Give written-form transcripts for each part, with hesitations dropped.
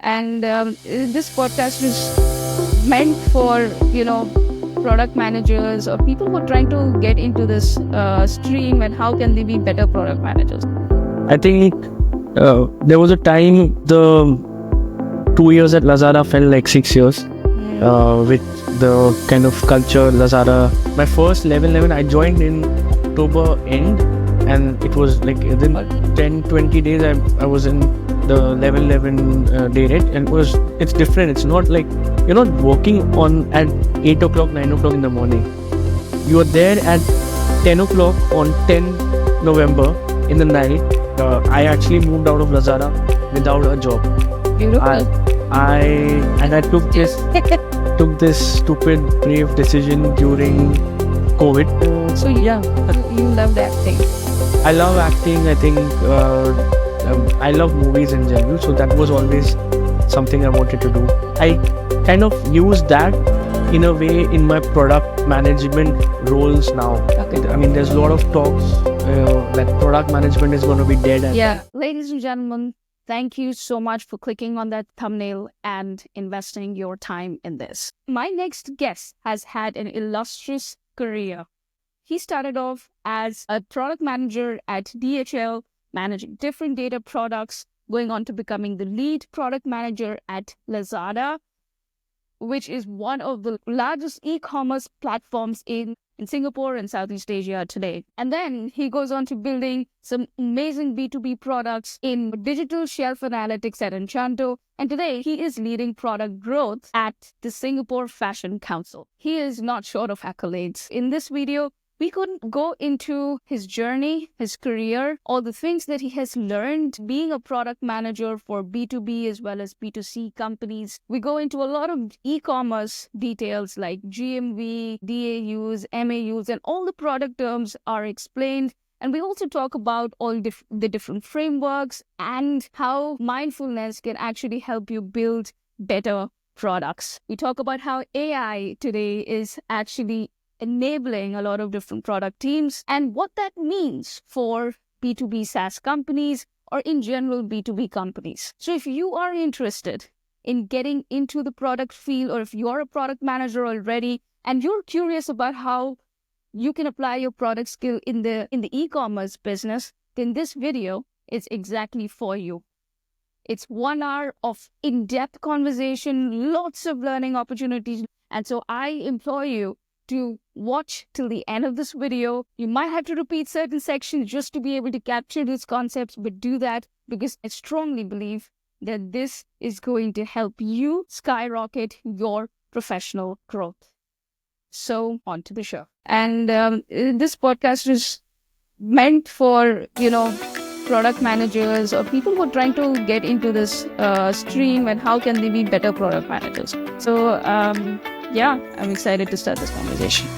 And this podcast is meant for, product managers or people who are trying to get into this stream, and how can they be better product managers. I think there was a time the 2 years at Lazada felt like 6 years with the kind of culture Lazada. My first level 11, I joined in October end, and it was like within 10-20 days I was in the level 11 day rate, and it's different. It's not like you're not working on at 8 o'clock, 9 o'clock in the morning. You are there at 10 o'clock on 10 November in the night. I actually moved out of Lazada without a job. I took this stupid brave decision during COVID. So yeah, you loved acting. I love acting. I think I love movies in general, so that was always something I wanted to do. I kind of use that in a way in my product management roles now. Okay. I mean, there's a lot of talks that product management is going to be dead. Yeah, ladies and gentlemen, thank you so much for clicking on that thumbnail and investing your time in this. My next guest has had an illustrious career. He started off as a product manager at DHL, managing different data products, going on to becoming the lead product manager at Lazada, which is one of the largest e-commerce platforms in Singapore and Southeast Asia today. And then he goes on to building some amazing B2B products in digital shelf analytics at Anchanto. And today he is leading product growth at the Singapore Fashion Council. He is not short of accolades. In this video, we couldn't go into his journey, his career, all the things that he has learned being a product manager for B2B as well as B2C companies. We go into a lot of e-commerce details like GMV, DAUs, MAUs, and all the product terms are explained. And we also talk about all the different frameworks and how mindfulness can actually help you build better products. We talk about how AI today is actually enabling a lot of different product teams and what that means for B2B SaaS companies or in general B2B companies. So if you are interested in getting into the product field, or if you're a product manager already and you're curious about how you can apply your product skill in the e-commerce business, then this video is exactly for you. It's 1 hour of in-depth conversation, lots of learning opportunities. And so I implore you to watch till the end of this video. You might have to repeat certain sections just to be able to capture these concepts, but do that because I strongly believe that this is going to help you skyrocket your professional growth. So on to the show. And this podcast is meant for, product managers or people who are trying to get into this stream, and how can they be better product managers. So yeah, I'm excited to start this conversation.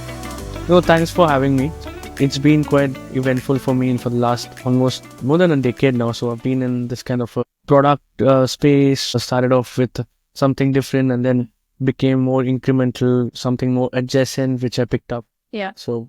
No, thanks for having me. It's been quite eventful for me for the last almost more than a decade now. So I've been in this kind of a product space. I started off with something different and then became more incremental, something more adjacent, which I picked up. Yeah. So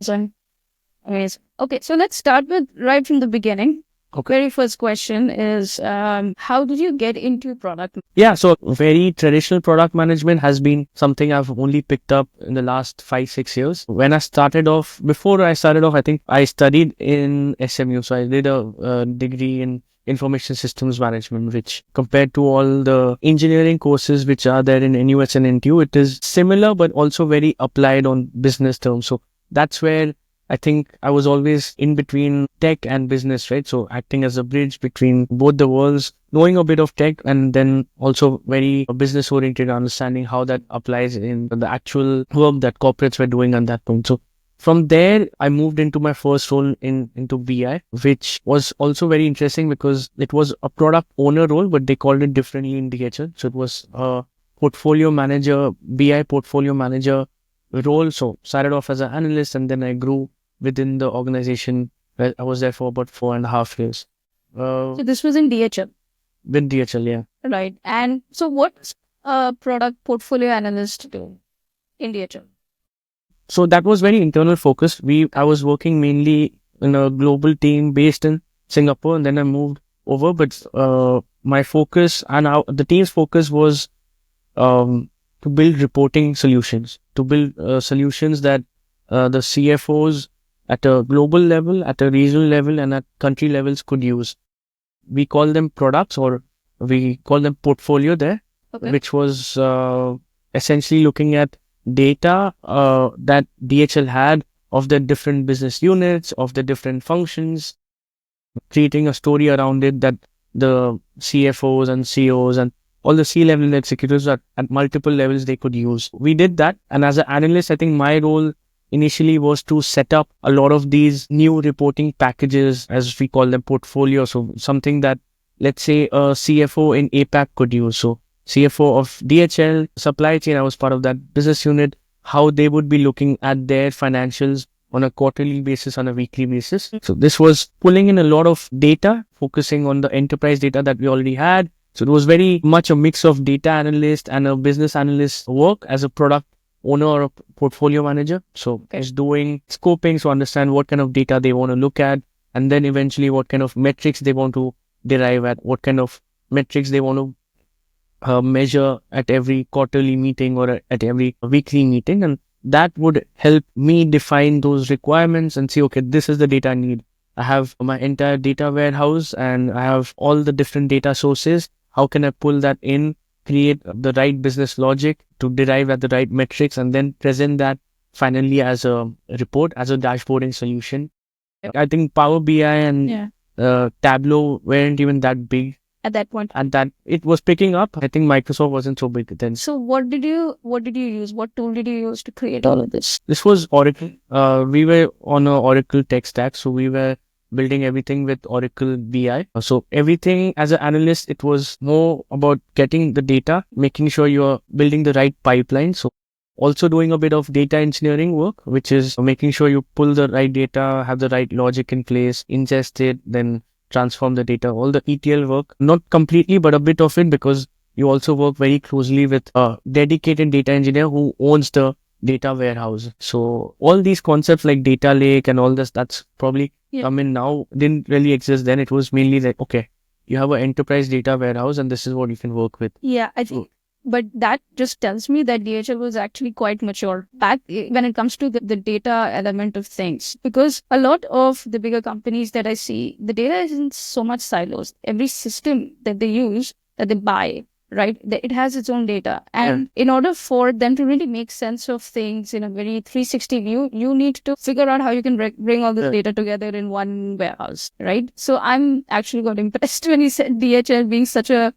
amazing. Okay, so let's start with right from the beginning. Okay. Very first question is, how did you get into product? Yeah, so very traditional product management has been something I've only picked up in the last 5-6 years. Before I started off, I think I studied in SMU. So I did a degree in information systems management, which compared to all the engineering courses which are there in NUS and NTU, it is similar, but also very applied on business terms. So that's where I think I was always in between tech and business, right? So acting as a bridge between both the worlds, knowing a bit of tech and then also very business oriented, understanding how that applies in the actual work that corporates were doing at that point. So from there, I moved into my first role into BI, which was also very interesting because it was a product owner role, but they called it differently in DHL. So it was a portfolio manager, BI portfolio manager role. So started off as an analyst and then I grew within the organization. Where I was there for about 4.5 years. So this was in DHL? With DHL, yeah. Right. And so what's a product portfolio analyst do in DHL? So that was very internal focused. I was working mainly in a global team based in Singapore, and then I moved over. But my focus and the team's focus was to build reporting solutions, to build solutions that the CFOs at a global level, at a regional level, and at country levels could use. We call them products, or we call them portfolio there, which was essentially looking at data that DHL had of the different business units, of the different functions, creating a story around it that the CFOs and CEOs and all the C-level executives at multiple levels they could use. We did that. And as an analyst, I think my role initially was to set up a lot of these new reporting packages, as we call them, portfolio. So something that, let's say, a CFO in APAC could use. So CFO of DHL supply chain, I was part of that business unit, how they would be looking at their financials on a quarterly basis, on a weekly basis. So this was pulling in a lot of data, focusing on the enterprise data that we already had. So it was very much a mix of data analyst and a business analyst work as a product owner or a portfolio manager. So it's doing scoping, so understand what kind of data they want to look at, and then eventually what kind of metrics they want to derive at, what kind of metrics they want to measure at every quarterly meeting or at every weekly meeting. And that would help me define those requirements and say, okay, this is the data I need. I have my entire data warehouse and I have all the different data sources. How can I pull that in, create the right business logic to derive at the right metrics, and then present that finally as a report, as a dashboarding solution? I think Power BI and Tableau weren't even that big at that point, and that it was picking up. I think Microsoft wasn't so big then. So what did you use? What tool did you use to create all of this? This was Oracle. We were on a Oracle tech stack, so we were building everything with Oracle BI. So everything as an analyst, it was more about getting the data, making sure you're building the right pipeline. So also doing a bit of data engineering work, which is making sure you pull the right data, have the right logic in place, ingest it, then transform the data, all the ETL work. Not completely, but a bit of it, because you also work very closely with a dedicated data engineer who owns the data warehouse. So all these concepts like data lake and all this, that's probably come in now, didn't really exist then. It was mainly like, okay, you have an enterprise data warehouse and this is what you can work with. Yeah, I think. But that just tells me that DHL was actually quite mature back when it comes to the data element of things. Because a lot of the bigger companies that I see, the data isn't so much silos. Every system that they use, that they buy, right, it has its own data. And in order for them to really make sense of things in a very 360 view, you need to figure out how you can bring all this data together in one warehouse, right? So I'm actually got impressed when you said DHL being such a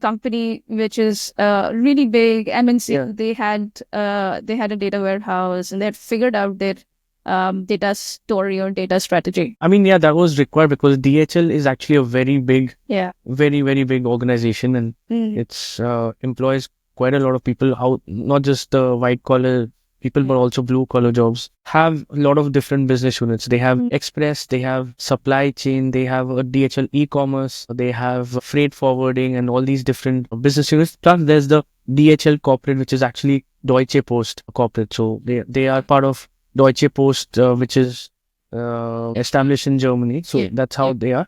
company which is really big, MNC. They had a data warehouse and they had figured out their data story or data strategy. I mean, that was required because DHL is actually a very big, very, very big organization, and it's employs quite a lot of people out, not just the white collar people, but also blue collar jobs. Have a lot of different business units. They have express, they have supply chain, they have a DHL e-commerce, they have freight forwarding and all these different business units. Plus there's the DHL corporate, which is actually Deutsche Post corporate. So they are part of Deutsche Post, which is established in Germany. So that's how they are.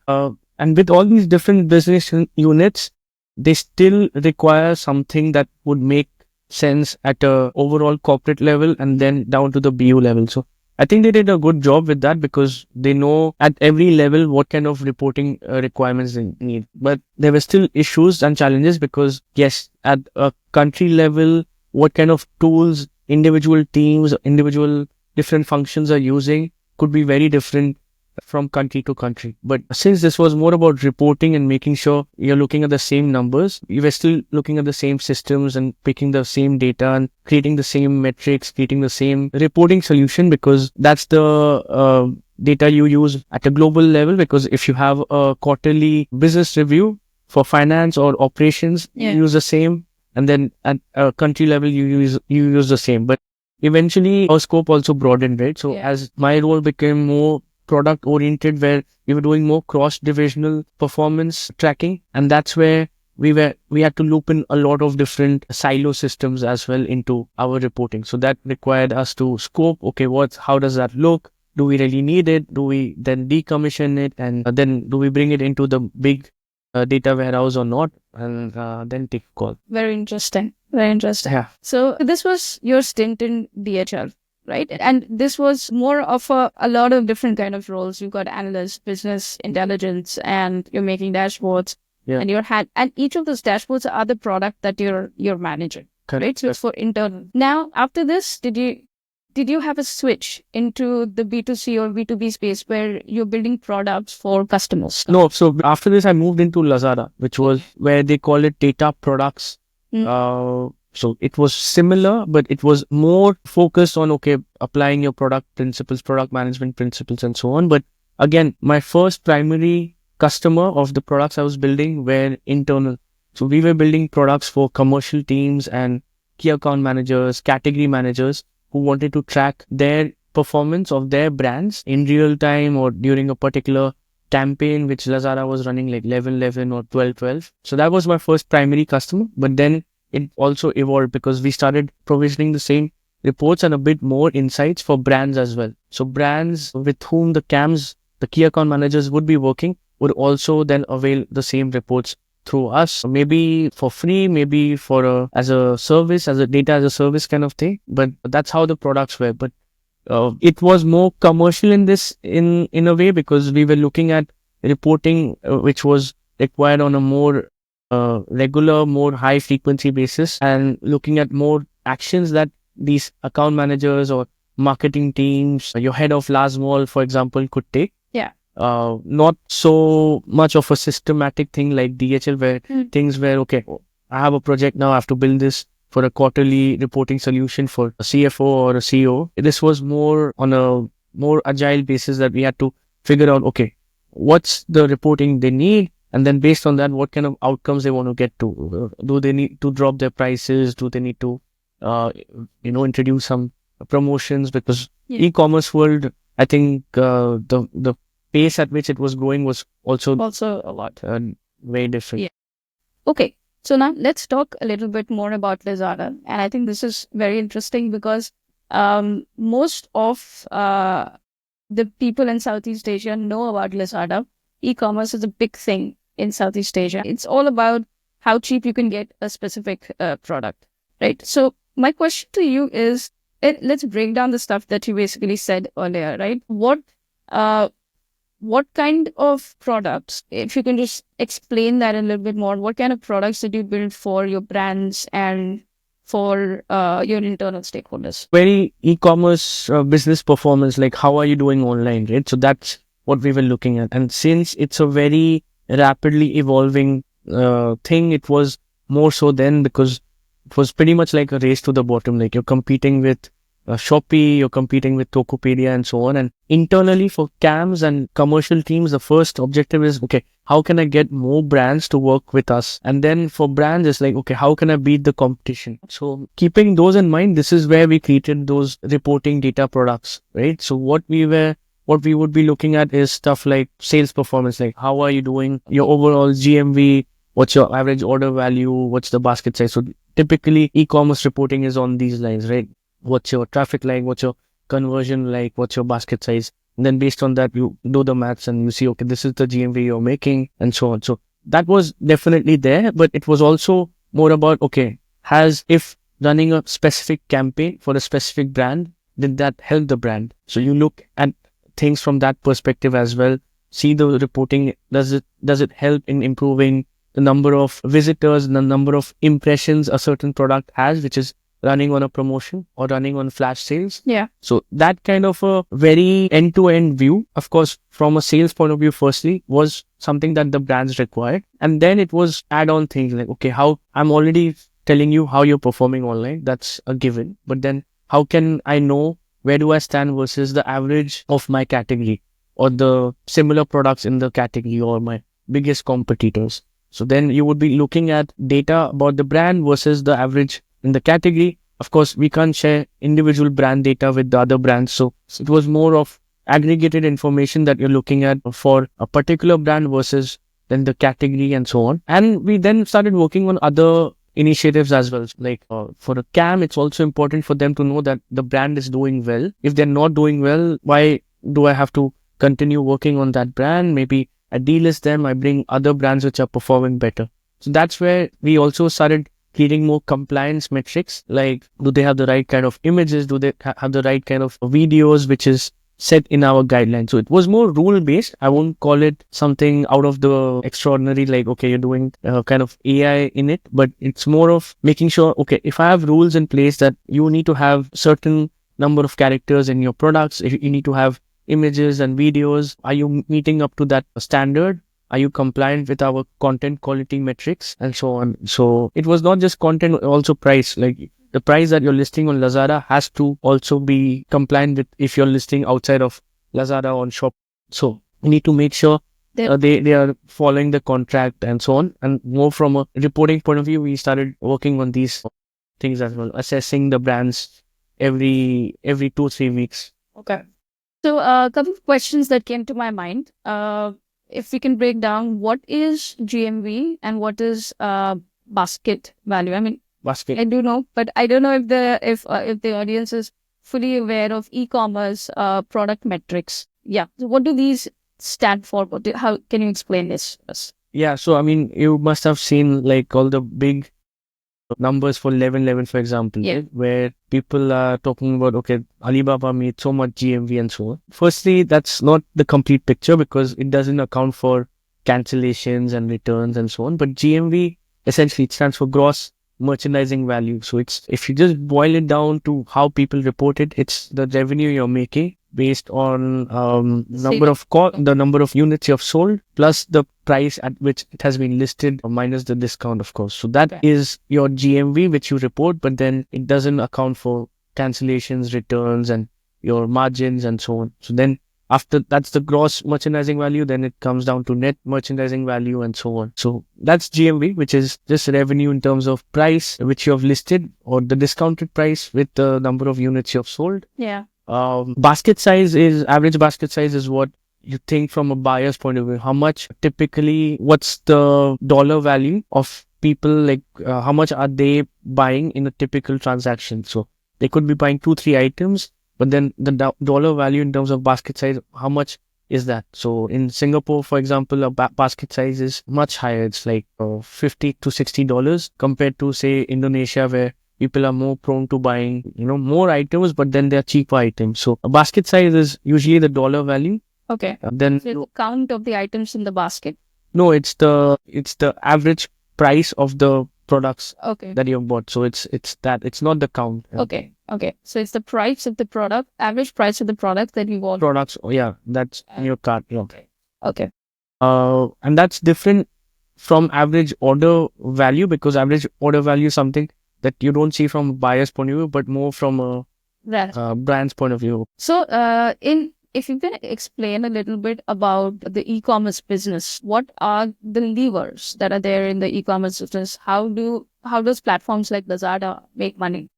And with all these different business units, they still require something that would make sense at a overall corporate level and then down to the BU level. So I think they did a good job with that because they know at every level what kind of reporting requirements they need. But there were still issues and challenges because yes, at a country level, what kind of tools individual teams, individual different functions are using could be very different from country to country. But since this was more about reporting and making sure you're looking at the same numbers, you were still looking at the same systems and picking the same data and creating the same metrics, creating the same reporting solution, because that's the data you use at a global level. Because if you have a quarterly business review for finance or operations, you use the same, and then at a country level you use the same. But eventually our scope also broadened, right? So as my role became more product oriented, where we were doing more cross divisional performance tracking, and that's where we had to loop in a lot of different silo systems as well into our reporting. So that required us to scope, okay, how does that look? Do we really need it? Do we then decommission it? And then do we bring it into the big data warehouse or not, and then take a call. Very interesting. Very interesting. Yeah. So this was your stint in DHL, right? And this was more of a lot of different kind of roles. You've got analyst, business intelligence, and you're making dashboards. Yeah. And each of those dashboards are the product that you're managing. Correct. Right? So it's for internal. Now, after this, did you have a switch into the B2C or B2B space where you're building products for customers? No. So after this, I moved into Lazada, which was where they call it data products. So it was similar, but it was more focused on, applying your product principles, product management principles, and so on. But again, my first primary customer of the products I was building were internal. So we were building products for commercial teams and key account managers, category managers who wanted to track their performance of their brands in real time or during a particular campaign, which Lazada was running like 11/11 or 12/12. So that was my first primary customer. But then it also evolved because we started provisioning the same reports and a bit more insights for brands as well. So brands with whom the CAMs, the key account managers would be working, would also then avail the same reports through us, maybe for free, maybe for as a service, as a data as a service kind of thing. But that's how the products were. But it was more commercial in a way, because we were looking at reporting which was required on a more regular, more high frequency basis, and looking at more actions that these account managers or marketing teams, your head of last mall, for example, could take. Yeah. Not so much of a systematic thing like DHL, where things were, I have a project now, I have to build this for a quarterly reporting solution for a CFO or a CEO. This was more on a more agile basis that we had to figure out, what's the reporting they need? And then based on that, what kind of outcomes they want to get to. Do they need to drop their prices? Do they need to, introduce some promotions? Because e-commerce world, I think the pace at which it was going was also a lot. Very different. Yeah. Okay. So now let's talk a little bit more about Lazada. And I think this is very interesting because most of the people in Southeast Asia know about Lazada. E-commerce is a big thing in Southeast Asia. It's all about how cheap you can get a specific product, right? So my question to you is, let's break down the stuff that you basically said earlier, right? What kind of products, if you can just explain that a little bit more, what kind of products did you build for your brands and for your internal stakeholders? Very e-commerce business performance, like how are you doing online, right? So that's what we were looking at. And since it's a very rapidly evolving thing, it was more so then, because it was pretty much like a race to the bottom. Like you're competing with Shopee, you're competing with Tokopedia and so on. And internally for CAMs and commercial teams, the first objective is, how can I get more brands to work with us? And then for brands, it's like, how can I beat the competition? So keeping those in mind, this is where we created those reporting data products, right? So what we would be looking at is stuff like sales performance, like how are you doing, your overall GMV, what's your average order value, what's the basket size. So typically e-commerce reporting is on these lines, right? What's your traffic like, what's your conversion like, what's your basket size. And then based on that, you do the maths and you see, this is the GMV you're making and so on. So that was definitely there, but it was also more about, if running a specific campaign for a specific brand, did that help the brand? So you look at things from that perspective as well. See the reporting, does it help in improving the number of visitors, the number of impressions a certain product has, which is running on a promotion or running on flash sales. Yeah. So that kind of a very end-to-end view, of course, from a sales point of view, firstly, was something that the brands required. And then it was add-on things like, how I'm already telling you how you're performing online. That's a given. But then how can I know where do I stand versus the average of my category or the similar products in the category or my biggest competitors? So then you would be looking at data about the brand versus the average in the category. Of course, we can't share individual brand data with the other brands. So it was more of aggregated information that you're looking at for a particular brand versus then the category and so on. And we then started working on other initiatives as well. Like for a CAM, it's also important for them to know that the brand is doing well. If they're not doing well, why do I have to continue working on that brand? Maybe I delist them, I bring other brands which are performing better. So that's where we also started creating more compliance metrics, like do they have the right kind of images, do they have the right kind of videos, which is set in our guidelines. So it was more rule based. I won't call it something out of the extraordinary, like, okay, you're doing kind of AI in it, but it's more of making sure, okay, if I have rules in place that you need to have certain number of characters in your products, if you need to have images and videos, are you meeting up to that standard? Are you compliant with our content quality metrics and so on? So it was not just content, also price. Like the price that you're listing on Lazada has to also be compliant with if you're listing outside of Lazada on Shop. So you need to make sure they are following the contract and so on. And more from a reporting point of view, we started working on these things as well, assessing the brands every 2-3 weeks. Okay. So a couple of questions that came to my mind. If we can break down what is GMV and what is basket value. I mean, Basket. I do know, but I don't know if the audience is fully aware of e-commerce product metrics. Yeah. So what do these stand for? How can you explain this to us? Yeah. So, I mean, you must have seen like all the big numbers for 1111, for example, Yeah. right? Where people are talking about, okay, Alibaba made so much GMV and so on. Firstly, that's not the complete picture because it doesn't account for cancellations and returns and so on. But GMV essentially it stands for gross merchandising value. So it's, if you just boil it down to how people report it, it's the revenue you're making based on the number of units you have sold plus the price at which it has been listed minus the discount, of course. So that is your GMV which you report, but then it doesn't account for cancellations, returns, and your margins and so on. So then after that's the gross merchandising value, then it comes down to net merchandising value and so on. So that's GMV, which is just revenue in terms of price which you have listed or the discounted price with the number of units you have sold. Yeah. Average basket size is what you think from a buyer's point of view. How much typically, what's the dollar value of people, like how much are they buying in a typical transaction? So they could be buying 2-3 items, but then the dollar value in terms of basket size, how much is that? So in Singapore, for example, a basket size is much higher. It's like $50 to $60 compared to say Indonesia, where people are more prone to buying, more items, but then they're cheaper items. So a basket size is usually the dollar value. Okay. Then so the count of the items in the basket. No, it's the average price of the products Okay. that you've bought. So it's not the count. Okay. So it's the price of the product, average price of the product that you bought. Products. Oh, yeah, that's in your cart. Yeah. Okay. And that's different from average order value, because average order value is something that you don't see from a buyer's point of view, but more from a brand's point of view. So, if you can explain a little bit about the e-commerce business, what are the levers that are there in the e-commerce business? How does platforms like Lazada make money?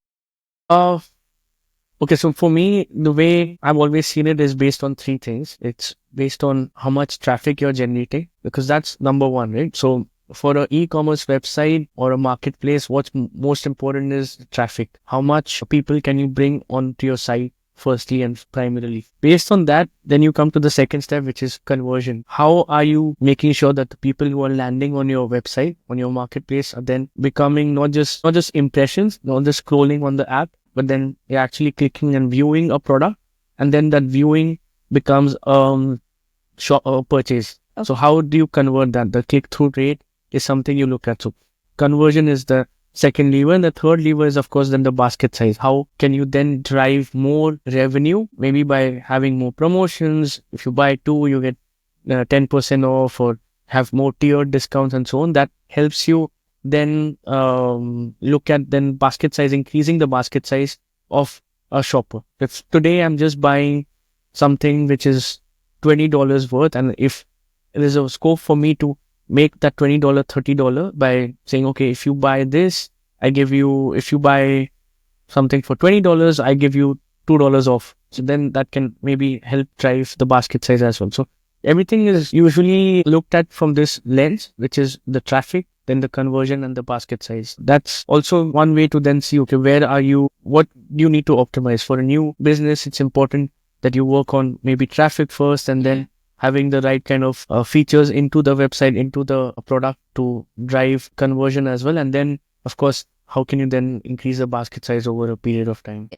Okay, so for me, the way I've always seen it is based on 3 things. It's based on how much traffic you're generating, because that's number one, right? So for an e-commerce website or a marketplace, what's most important is traffic. How much people can you bring onto your site firstly and primarily? Based on that, then you come to the second step, which is conversion. How are you making sure that the people who are landing on your website, on your marketplace, are then becoming not just impressions, not just scrolling on the app, but then you're actually clicking and viewing a product, and then that viewing becomes purchase. Okay. So how do you convert that? The click-through rate is something you look at. So conversion is the second lever, and the third lever is, of course, then the basket size. How can you then drive more revenue? Maybe by having more promotions. If you buy 2, you get 10% off, or have more tiered discounts and so on. That helps you then look at then basket size, increasing the basket size of a shopper. If today I'm just buying something which is $20 worth, and if there's a scope for me to make that $20, $30 by saying, okay, if you buy this, if you buy something for $20, I give you $2 off. So then that can maybe help drive the basket size as well. So everything is usually looked at from this lens, which is the traffic, then the conversion, and the basket size. That's also one way to then see, okay, where are you? What you need to optimize for a new business? It's important that you work on maybe traffic first, and then having the right kind of features into the website, into the product to drive conversion as well. And then, of course, how can you then increase the basket size over a period of time?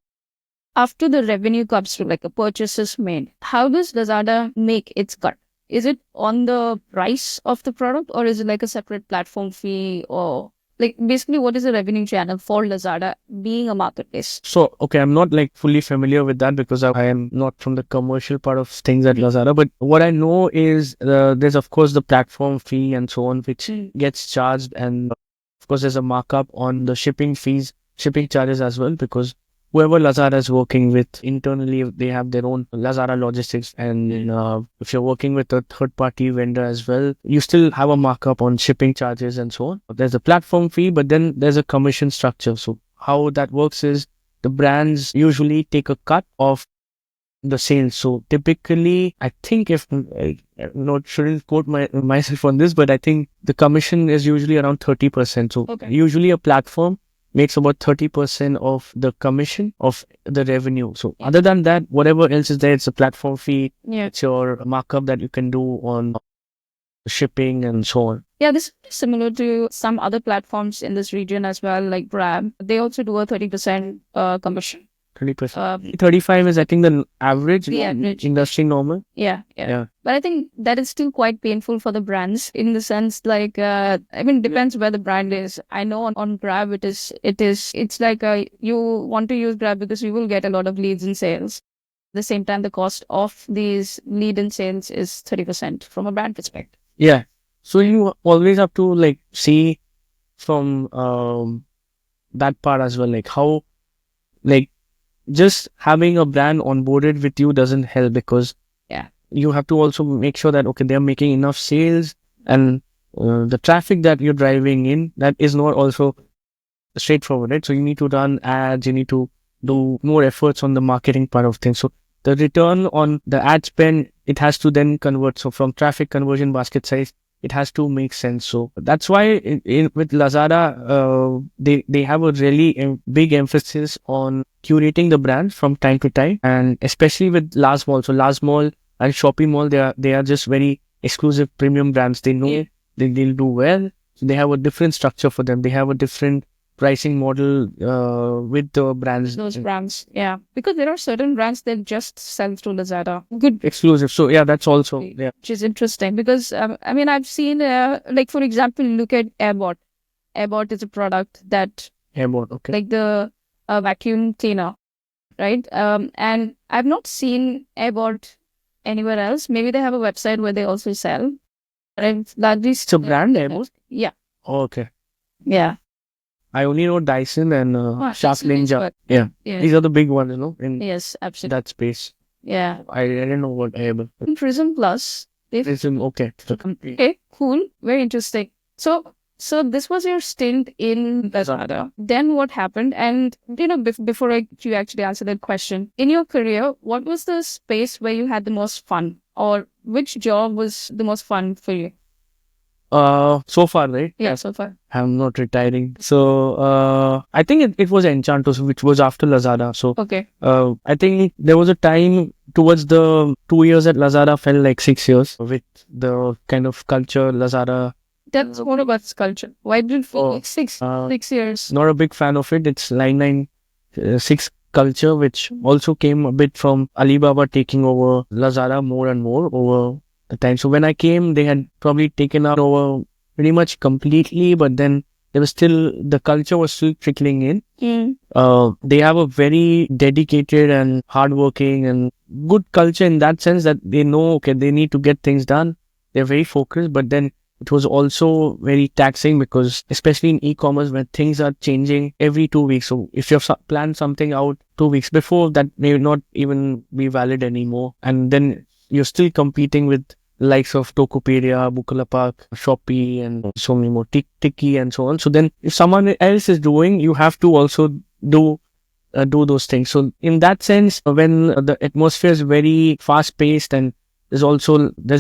After the revenue comes through, like a purchase is made, how does Lazada make its cut? Is it on the price of the product, or is it like a separate platform fee, or like basically what is the revenue channel for Lazada being a marketplace? So, okay, I'm not like fully familiar with that because I am not from the commercial part of things at Lazada. But what I know is there's, of course, the platform fee and so on, which gets charged. And of course, there's a markup on the shipping fees, shipping charges as well, because whoever Lazada is working with internally, they have their own Lazada logistics. And if you're working with a third party vendor as well, you still have a markup on shipping charges and so on. There's a platform fee, but then there's a commission structure. So how that works is the brands usually take a cut of the sales. So typically, I think if shouldn't quote myself on this, but I think the commission is usually around 30%. So usually a platform makes about 30% of the commission of the revenue. So other than that, whatever else is there, it's a platform fee. It's your markup that you can do on shipping and so on. Yeah, this is similar to some other platforms in this region as well, like Grab. They also do a 30% commission. 30%. 35 is, I think, the average, average industry normal. Yeah. But I think that is still quite painful for the brands in the sense, like, I mean, it depends where the brand is. I know on Grab, it's like you want to use Grab because you will get a lot of leads and sales. At the same time, the cost of these lead and sales is 30% from a brand perspective. Yeah. So you always have to like see from that part as well, like how, like, just having a brand onboarded with you doesn't help, because you have to also make sure that, okay, they're making enough sales, and the traffic that you're driving in, that is not also straightforward, right? So you need to run ads, you need to do more efforts on the marketing part of things. So the return on the ad spend, it has to then convert. So from traffic conversion, basket size, it has to make sense. So that's why with Lazada, they have a really big emphasis on curating the brand from time to time, and especially with Laz Mall. So Laz Mall and Shopee Mall, they are just very exclusive premium brands. They know they'll do well. So they have a different structure for them. They have a different pricing model with the brands. Those brands, because there are certain brands that just sell through Lazada. Good exclusive. So that's also which is interesting because I mean, I've seen like, for example, look at Airbot. Airbot is a product that like the vacuum cleaner, right? And I've not seen Airbot anywhere else. Maybe they have a website where they also sell. It's a brand, Airbot? Yeah. Oh, okay. Yeah. I only know Dyson and Shark Ninja. Yeah. These are the big ones, in absolutely. that space. Yeah. I didn't know what Airbot. Prism Plus. Prism, okay. Okay, cool. Very interesting. So this was your stint in Lazada. Then what happened? And, before you actually answer that question, in your career, what was the space where you had the most fun? Or which job was the most fun for you? So far, right? Yeah, so far. I'm not retiring. So, I think it was Enchanto, which was after Lazada. So, I think there was a time towards the 2 years at Lazada felt like 6 years with the kind of culture Lazada. That's more about culture. Why did it feel like 6 years? Not a big fan of it. It's line 6 culture, which also came a bit from Alibaba taking over Lazada more and more over the time. So when I came, they had probably taken over pretty much completely, but then there was still, the culture was still trickling in. They have a very dedicated and hardworking and good culture in that sense that they know, okay, they need to get things done. They're very focused, but then it was also very taxing because, especially in e-commerce, when things are changing every 2 weeks. So if you've planned something out 2 weeks before, that may not even be valid anymore. And then you're still competing with likes of Tokopedia, Bukalapak, Shopee, and so many more, Tiki and so on. So then if someone else is doing, you have to also do those things. So in that sense, when the atmosphere is very fast paced, and there's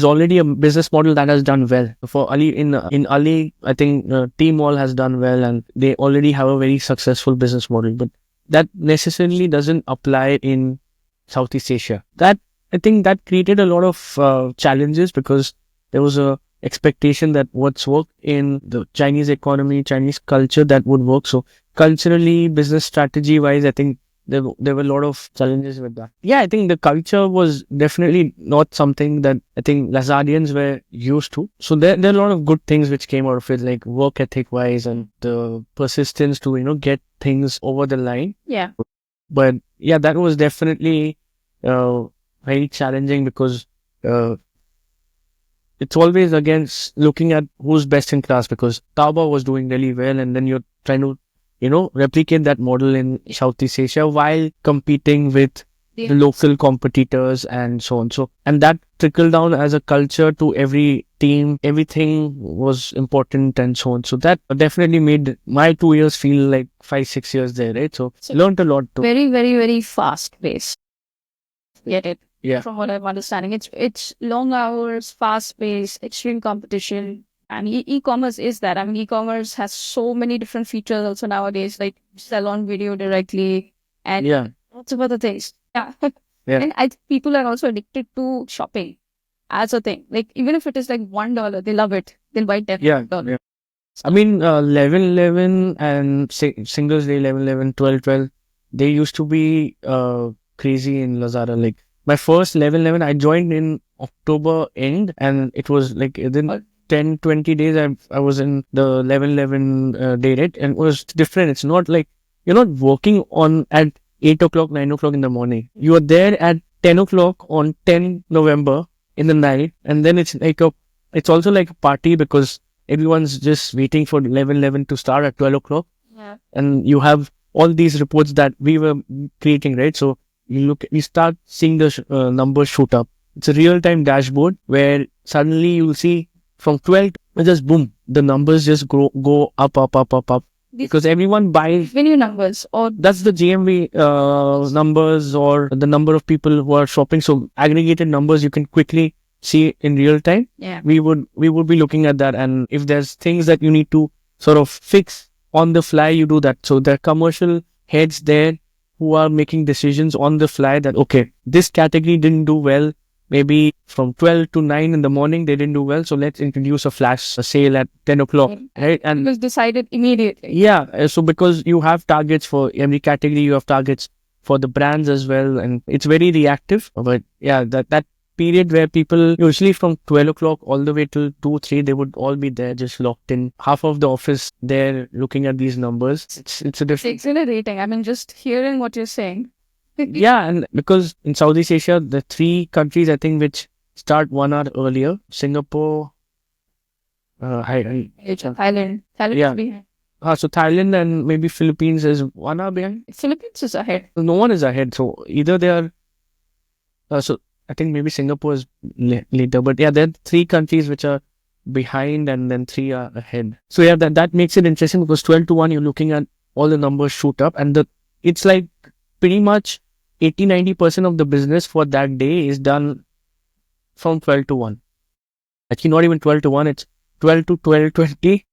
already a business model that has done well. For Ali, in Ali, I think Tmall has done well, and they already have a very successful business model. But that necessarily doesn't apply in Southeast Asia. That I think that created a lot of challenges because there was a expectation that what's worked in the Chinese economy, Chinese culture, that would work. So culturally, business strategy wise, I think there were a lot of challenges with that. Yeah, I think the culture was definitely not something that I think Lazadians were used to. So there are a lot of good things which came out of it, like work ethic wise and the persistence to, get things over the line. Yeah. But yeah, that was definitely uh, very challenging because uh, it's always against looking at who's best in class, because Taobao was doing really well, and then you're trying to, replicate that model in Southeast Asia while competing with the local competitors and so on. So, and that trickled down as a culture to every team. Everything was important and so on. So that definitely made my 2 years feel like 5, 6 years there, right? So learned a lot too. Very, very, very fast paced. Get it? Yeah. From what I'm understanding, it's long hours, fast paced, extreme competition. And e-commerce is that. I mean, e-commerce has so many different features also nowadays, like sell on video directly and lots of other things. Yeah. And I think people are also addicted to shopping as a thing. Like, even if it is like $1, they love it. They'll buy $10. Yeah. I mean, 11/11 and Singles Day, 11/11, 12/12, they used to be crazy in Lazada. Like, my first 11/11, I joined in October end, and it was like within 10, 20 days, I was in the 11/11 day rate, and it was different. It's not like you're not working on at 8 o'clock, 9 o'clock in the morning. You are there at 10 o'clock on 10 November in the night, and then it's also like a party because everyone's just waiting for 11/11 to start at 12 o'clock. Yeah. And you have all these reports that we were creating, right? So you start seeing the numbers shoot up. It's a real-time dashboard where suddenly you'll see from 12 to just boom, the numbers just go up. Because everyone buys revenue numbers, or that's the GMV numbers, or the number of people who are shopping. So aggregated numbers you can quickly see in real time. Yeah. We would be looking at that, and if there's things that you need to sort of fix on the fly, you do that. So there are commercial heads there who are making decisions on the fly that, okay, this category didn't do well. Maybe from 12 to 9 in the morning, they didn't do well. So let's introduce a flash sale at 10 o'clock. Right? And it was decided immediately. Yeah. So because you have targets for every category, you have targets for the brands as well. And it's very reactive. But yeah, that period where people usually from 12 o'clock all the way till 2, 3, they would all be there just locked in. Half of the office there looking at these numbers. It's a different. It's exhilarating. I mean, just hearing what you're saying. Yeah, and because in Southeast Asia, the 3 countries I think which start 1 hour earlier: Singapore, Thailand. Yeah. Is behind. So Thailand and maybe Philippines is 1 hour behind. Philippines is ahead. No one is ahead. So either they are. So I think maybe Singapore is later, but yeah, there are 3 countries which are behind, and then 3 are ahead. So yeah, that makes it interesting because 12 to 1, you're looking at all the numbers shoot up, and it's like pretty much 80-90% of the business for that day is done from 12 to 1. Actually, not even 12 to 1, it's 12 to 12:20.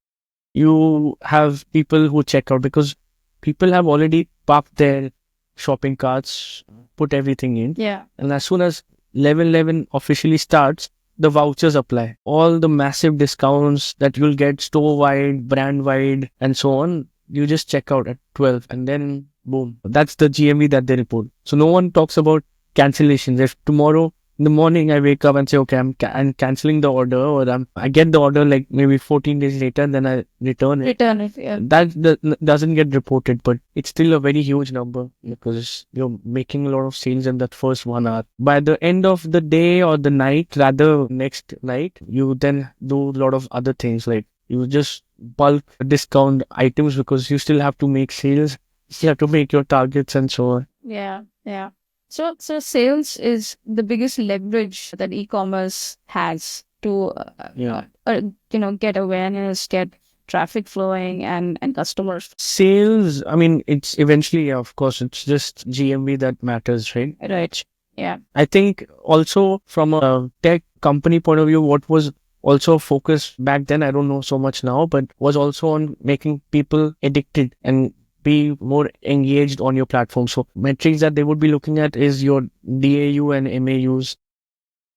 You have people who check out because people have already parked their shopping carts, put everything in. Yeah. And as soon as 11/11 officially starts, the vouchers apply. All the massive discounts that you'll get store-wide, brand-wide, and so on, you just check out at 12, and then boom. That's the GMV that they report. So no one talks about cancellations. If tomorrow in the morning I wake up and say, okay, I'm canceling the order, or I get the order like maybe 14 days later, and then I return it. Yeah. That doesn't get reported, but it's still a very huge number because you're making a lot of sales in that first 1 hour. By the end of the day or the night, rather next night, you then do a lot of other things, like you just bulk discount items because you still have to make sales. You have to make your targets and so on. Yeah. So sales is the biggest leverage that e-commerce has to, get awareness, get traffic flowing, and customers. Sales, I mean, it's eventually, of course, it's just GMV that matters, right? Right. Yeah. I think also from a tech company point of view, what was also focused back then, I don't know so much now, but was also on making people addicted and be more engaged on your platform. So metrics that they would be looking at is your DAU and MAUs,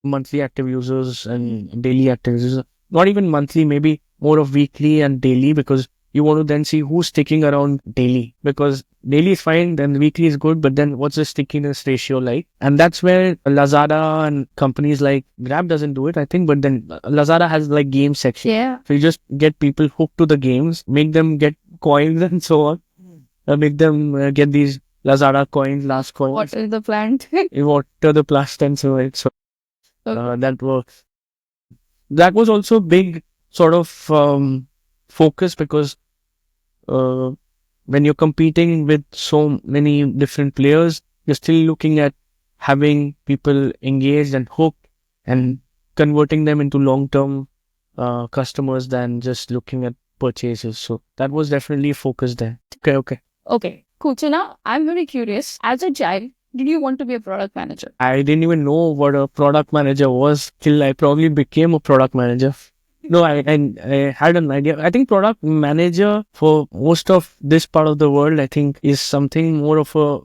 monthly active users and daily active users. Not even monthly, maybe more of weekly and daily, because you want to then see who's sticking around daily, because daily is fine, then weekly is good, but then what's the stickiness ratio like? And that's where Lazada and companies like Grab doesn't do it, I think, but then Lazada has like game section. Yeah. So you just get people hooked to the games, make them get coins and so on, make them get these Lazada coins, last coins. What is the plan? Water the plastic and so on. So Okay. that works. That was also big sort of focus, because uh, when you're competing with so many different players, you're still looking at having people engaged and hooked and converting them into long-term customers than just looking at purchases. So that was definitely a focus there. Okay. Okay, cool. So now I'm very curious. As a child, did you want to be a product manager? I didn't even know what a product manager was till I probably became a product manager. No, I had an idea. I think product manager for most of this part of the world, I think, is something more of a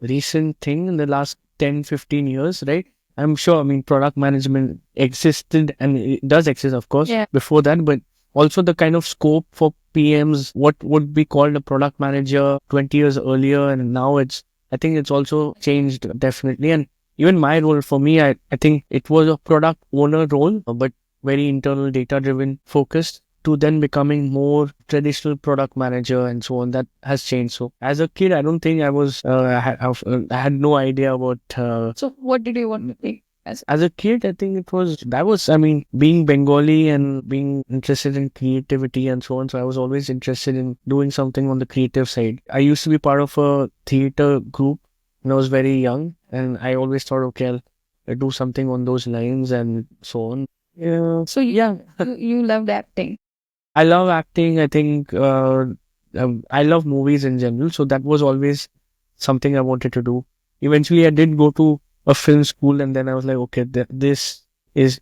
recent thing in the last 10, 15 years, right? I'm sure, I mean, product management existed and it does exist, of course, Yeah. before that, but also the kind of scope for PMs, what would be called a product manager 20 years earlier, and now I think it's also changed definitely. And even my role, for me, I think it was a product owner role, but very internal, data driven, focused, to then becoming more traditional product manager and so on. That has changed. So as a kid, I don't think I was, I had no idea about. So what did you want to be as? As a kid, I think I mean, being Bengali and being interested in creativity and so on. So I was always interested in doing something on the creative side. I used to be part of a theater group when I was very young, and I always thought, okay, I'll do something on those lines and so on. Yeah. So you loved acting. I love acting. I think I love movies in general. So that was always something I wanted to do. Eventually, I did go to a film school, and then I was like, okay, this is.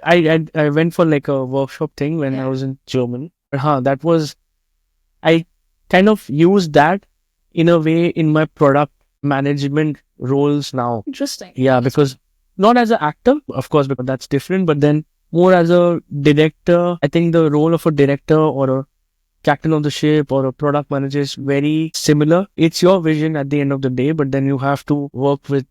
I went for like a workshop thing when I was in Germany. That was, I kind of used that in a way in my product management roles now. Interesting. Yeah, because not as an actor, of course, because that's different, but then more as a director. I think the role of a director or a captain of the ship or a product manager is very similar. It's your vision at the end of the day, but then you have to work with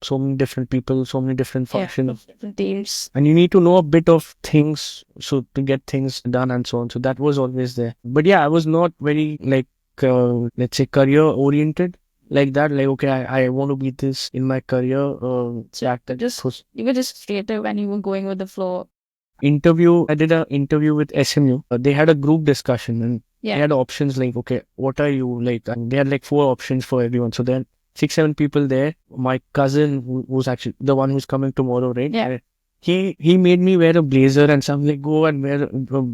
so many different people, so many different functions. Different teams. And you need to know a bit of things so to get things done and so on. So that was always there. But yeah, I was not very like, let's say, career oriented like that. Like, okay, I want to be this in my career. You were just creative and you were going with the flow. I did an interview with SMU. They had a group discussion, and they had options like, okay, what are you like? And they had like 4 options for everyone. So then 6, 7 people there. My cousin, who's actually the one who's coming tomorrow, right? Yeah. He made me wear a blazer and something, like, go and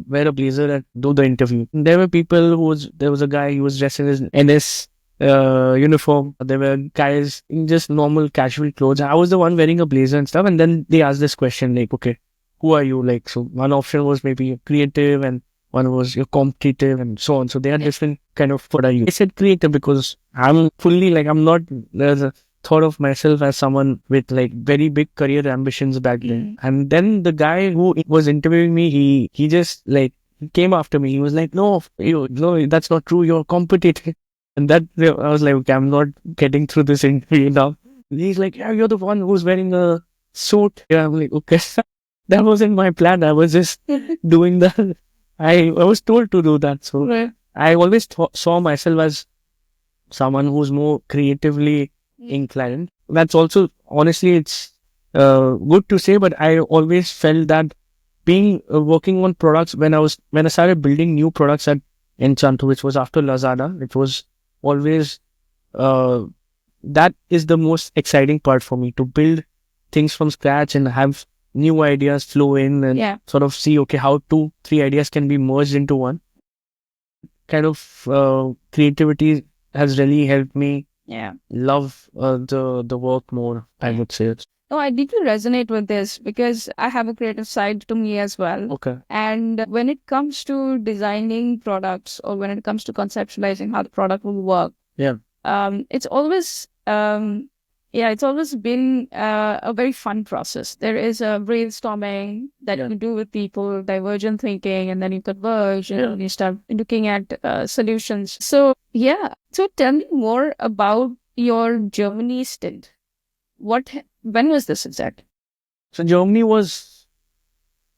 wear a blazer and do the interview. And there were people there was a guy, he was dressed in his NS uniform. There were guys in just normal casual clothes. I was the one wearing a blazer and stuff. And then they asked this question like, okay, who are you? Like, so one option was maybe creative and one was you're competitive and so on. So they had different kind of, what are you? I said creative because I'm fully like, I'm not, there's a thought of myself as someone with like very big career ambitions back then. And then the guy who was interviewing me, he just like came after me. He was like, no, that's not true. You're competitive. And that, I was like, okay, I'm not getting through this interview now. And he's like, yeah, you're the one who's wearing a suit. Yeah, I'm like, okay. That wasn't my plan. I was just doing that. I was told to do that. So I always saw myself as someone who's more creatively inclined. That's also, honestly, it's good to say, but I always felt that being working on products when I started building new products at Anchanto, which was after Lazada, it was always that is the most exciting part for me, to build things from scratch and have new ideas flow in and sort of see, okay, how 2, 3 ideas can be merged into one. Kind of creativity has really helped me love the work more, I would say. No, I deeply resonate with this because I have a creative side to me as well. Okay. And when it comes to designing products or when it comes to conceptualizing how the product will work, Yeah. it's always it's always been a very fun process. There is a brainstorming that you do with people, divergent thinking, and then you converge and you start looking at solutions. So so tell me more about your Germany stint. When was this exactly? So Germany was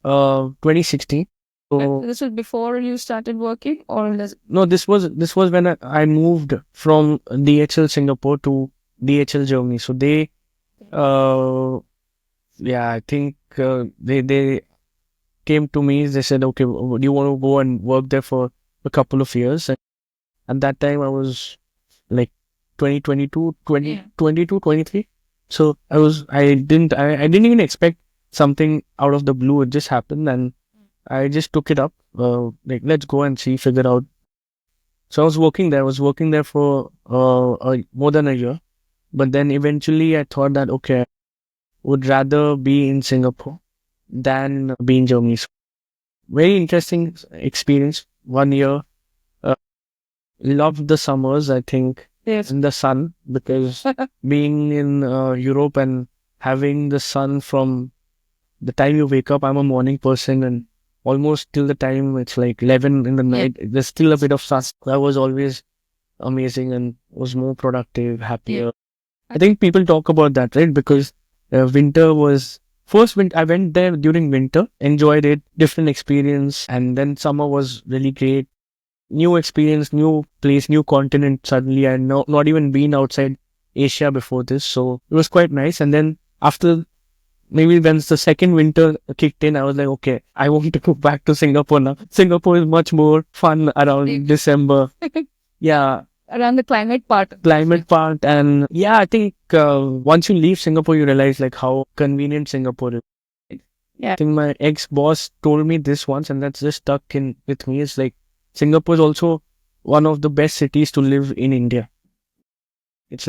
2016. So This was before you started working, or no, this was when I moved from DHL Singapore to DHL Germany. So they I think they came to me. They said, okay, do you want to go and work there for a couple of years? And at that time I was like 2022, 23. So I didn't even expect something out of the blue. It just happened and I just took it up. Like, let's go and see, figure out. So I was working there. I was working there for more than a year. But then eventually I thought that, okay, I would rather be in Singapore than be in Germany. So very interesting experience. 1 year. Uh, Loved the summers, I think, in the sun, because being in Europe and having the sun from the time you wake up, I'm a morning person, and almost till the time it's like 11 in the night, there's still a bit of sun. That was always amazing and was more productive, happier. I think people talk about that, right? Because winter was first winter. I went there during winter, enjoyed it, different experience, and then summer was really great. New experience, new place, new continent. Suddenly, I had not even been outside Asia before this, so it was quite nice. And then after maybe when the second winter kicked in, I was like, okay, I want to go back to Singapore now. Singapore is much more fun around December. Yeah. Around the climate part. And I think once you leave Singapore, you realize like how convenient Singapore is. Yeah. I think my ex-boss told me this once, and that's just stuck in with me. It's like Singapore is also one of the best cities to live in India. It's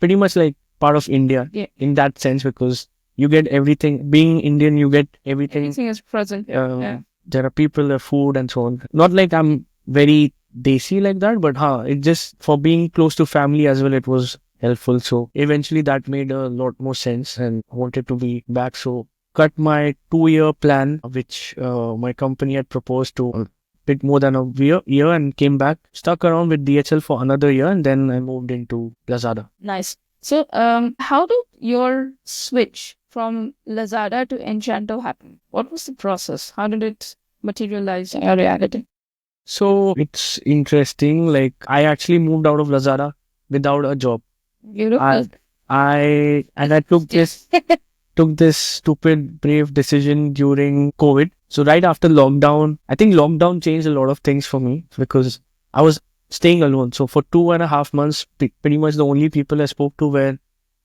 pretty much like part of India in that sense, because you get everything. Being Indian, you get everything. Everything is present. There are people, there food, and so on. Not like I'm very desi like that, but it just, for being close to family as well, it was helpful. So eventually that made a lot more sense, and I wanted to be back. So cut my 2-year plan, which my company had proposed to a bit more than a year, and came back, stuck around with DHL for another year, and then I moved into Lazada. Nice. So how did your switch from Lazada to Enchanto happen? What was the process? How did it materialize in your reality? So it's interesting. Like, I actually moved out of Lazada without a job. Beautiful. I took this stupid, brave decision during COVID. So right after lockdown, I think lockdown changed a lot of things for me, because I was staying alone. So for 2.5 months, pretty much the only people I spoke to were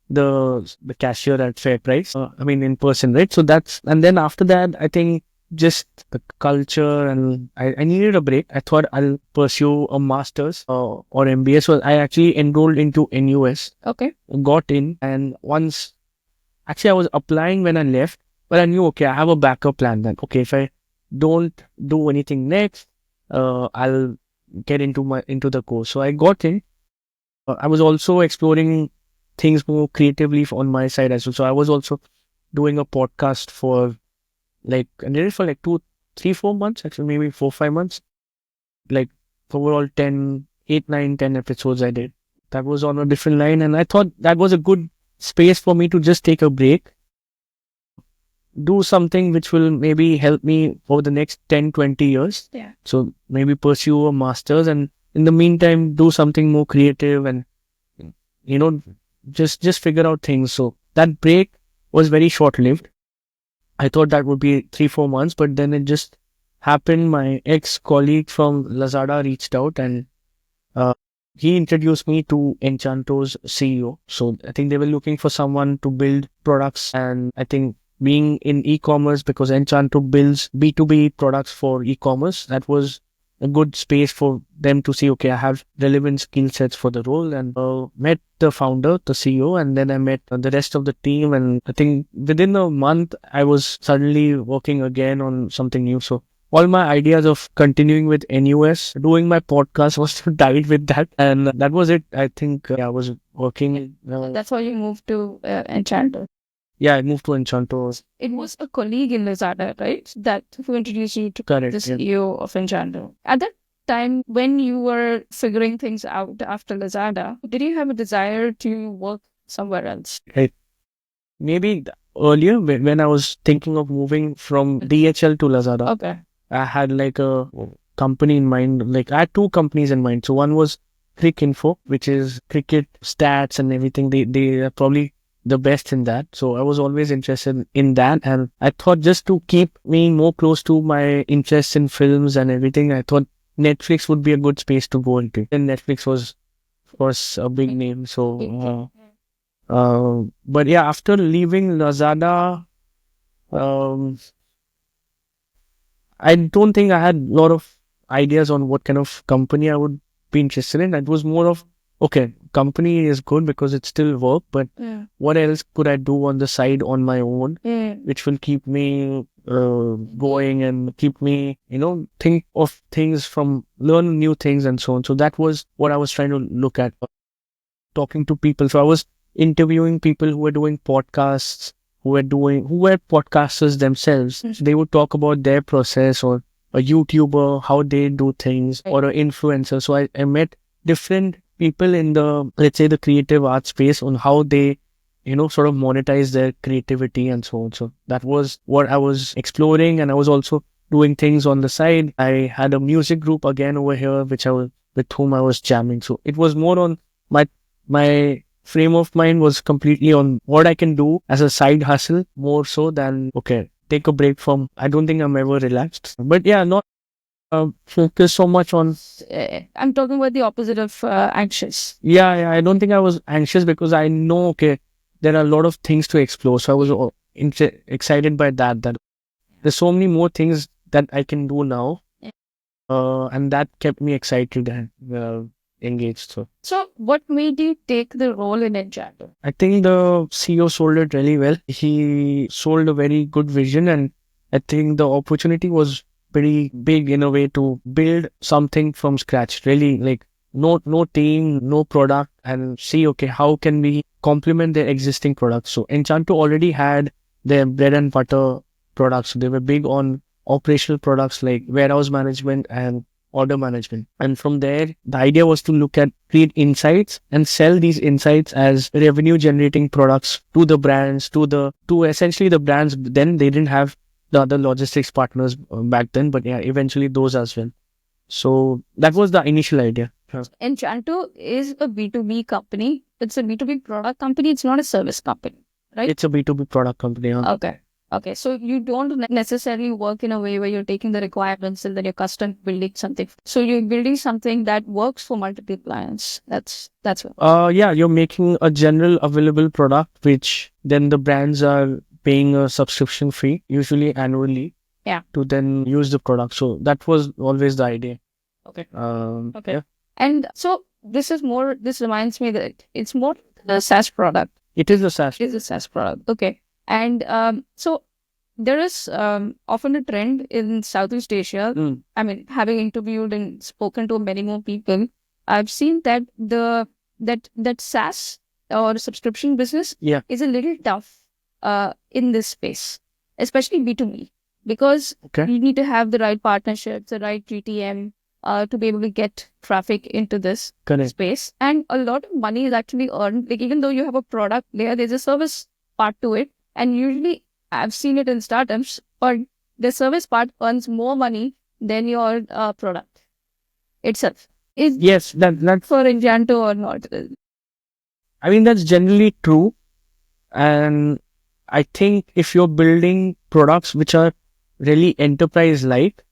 the cashier at Fair Price. In person, right? So and then after that, I think just the culture, and I needed a break. I thought I'll pursue a master's or MBA. So I actually enrolled into NUS. Okay. Got in, and actually I was applying when I left, but I knew, okay, I have a backup plan then. Okay, if I don't do anything next, I'll get into the course. So I got in. I was also exploring things more creatively on my side as well. So I was also doing a podcast for I did it for 2, 3, 4 months, actually maybe 4, 5 months. Like overall 8, 9, 10 episodes I did. That was on a different line, and I thought that was a good space for me to just take a break, do something which will maybe help me over the next 10, 20 years. Yeah. So maybe pursue a master's, and in the meantime do something more creative, and just figure out things. So that break was very short-lived. I thought that would be 3, 4 months, but then it just happened. My ex-colleague from Lazada reached out, and he introduced me to Enchanto's CEO. So I think they were looking for someone to build products, and I think being in e-commerce, because Enchanto builds B2B products for e-commerce, that was a good space for them to see, okay, I have relevant skill sets for the role, and met the founder, the CEO, and then I met the rest of the team. And I think within a month, I was suddenly working again on something new. So all my ideas of continuing with NUS, doing my podcast was tied with that. And that was it. I think I was working. That's why you moved to Enchanto. Yeah, I moved to Anchanto. It was a colleague in Lazada, right? That who introduced you to Correct, the yeah. CEO of Anchanto. At that time, when you were figuring things out after Lazada, did you have a desire to work somewhere else? Maybe earlier when I was thinking of moving from DHL to Lazada, Okay. I had like a company in mind. Like I had two companies in mind. So one was Cricinfo, which is cricket stats and everything. They are probably the best in that. So I was always interested in that. And I thought just to keep me more close to my interest in films and everything, I thought Netflix would be a good space to go into. And Netflix was, of course, a big name. So, but yeah, after leaving Lazada, I don't think I had a lot of ideas on what kind of company I would be interested in. It was more of, okay, company is good because it's still work, but what else could I do on the side on my own, which will keep me going and keep me, think of things learn new things and so on. So that was what I was trying to look at, talking to people. So I was interviewing people who were doing podcasts, who were podcasters themselves. They would talk about their process, or a YouTuber, how they do things, or an influencer. So I met different people in the, let's say, the creative art space on how they, sort of monetize their creativity and so on. So that was what I was exploring. And I was also doing things on the side. I had a music group again over here, with whom I was jamming. So it was more on my frame of mind was completely on what I can do as a side hustle, more so than, okay, take a break from, I don't think I'm ever relaxed. But yeah, not focus so much on. I'm talking about the opposite of anxious. Yeah, I don't think I was anxious because I know, okay, there are a lot of things to explore. So I was excited by that there's so many more things that I can do now. And that kept me excited and engaged. So what made you take the role in Enchanto? I think the CEO sold it really well. He sold a very good vision, and I think the opportunity was pretty big in a way to build something from scratch. Really, like no team, no product, and see, okay, how can we complement their existing products? So Enchanto already had their bread and butter products. They were big on operational products like warehouse management and order management. And from there, the idea was to create insights and sell these insights as revenue generating products to the brands, to essentially the brands. Then they didn't have the other logistics partners back then, but yeah, eventually those as well. So that was the initial idea. Enchanto is a B2B company. It's a B2B product company. It's not a service company, right? It's a B2B product company. Huh? Okay, so you don't necessarily work in a way where you're taking the requirements and then you're custom building something. So you're building something that works for multiple clients. That's what. Yeah, you're making a general available product, which then the brands are paying a subscription fee, usually annually, to then use the product. So that was always the idea. Okay. Okay. Yeah. And so this reminds me that it's more the SaaS product. It is a SaaS. It is a SaaS product. Okay. And so there is often a trend in Southeast Asia. I mean, having interviewed and spoken to many more people, I've seen that that SaaS or subscription business is a little tough in this space, especially B2B, because you need to have the right partnerships, the right GTM to be able to get traffic into this space. And a lot of money is actually earned. Like, even though you have a product there, there's a service part to it. And usually I've seen it in startups, but the service part earns more money than your product itself. Yes, that's for Anchanto or not? I mean, that's generally true. And I think if you're building products which are really enterprise-like,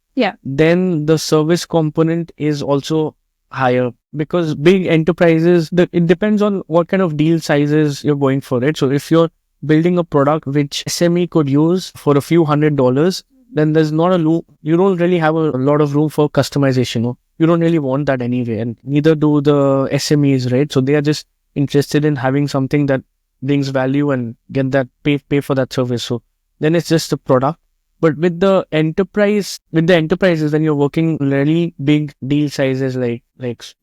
then the service component is also higher, because big enterprises, it depends on what kind of deal sizes you're going for, right? So if you're building a product which SME could use for a few $100s, then there's not you don't really have a lot of room for customization. No? You don't really want that anyway, and neither do the SMEs, right? So they are just interested in having something that brings value and get that pay for that service. So then it's just a product. But with the enterprises, when you're working really big deal sizes, like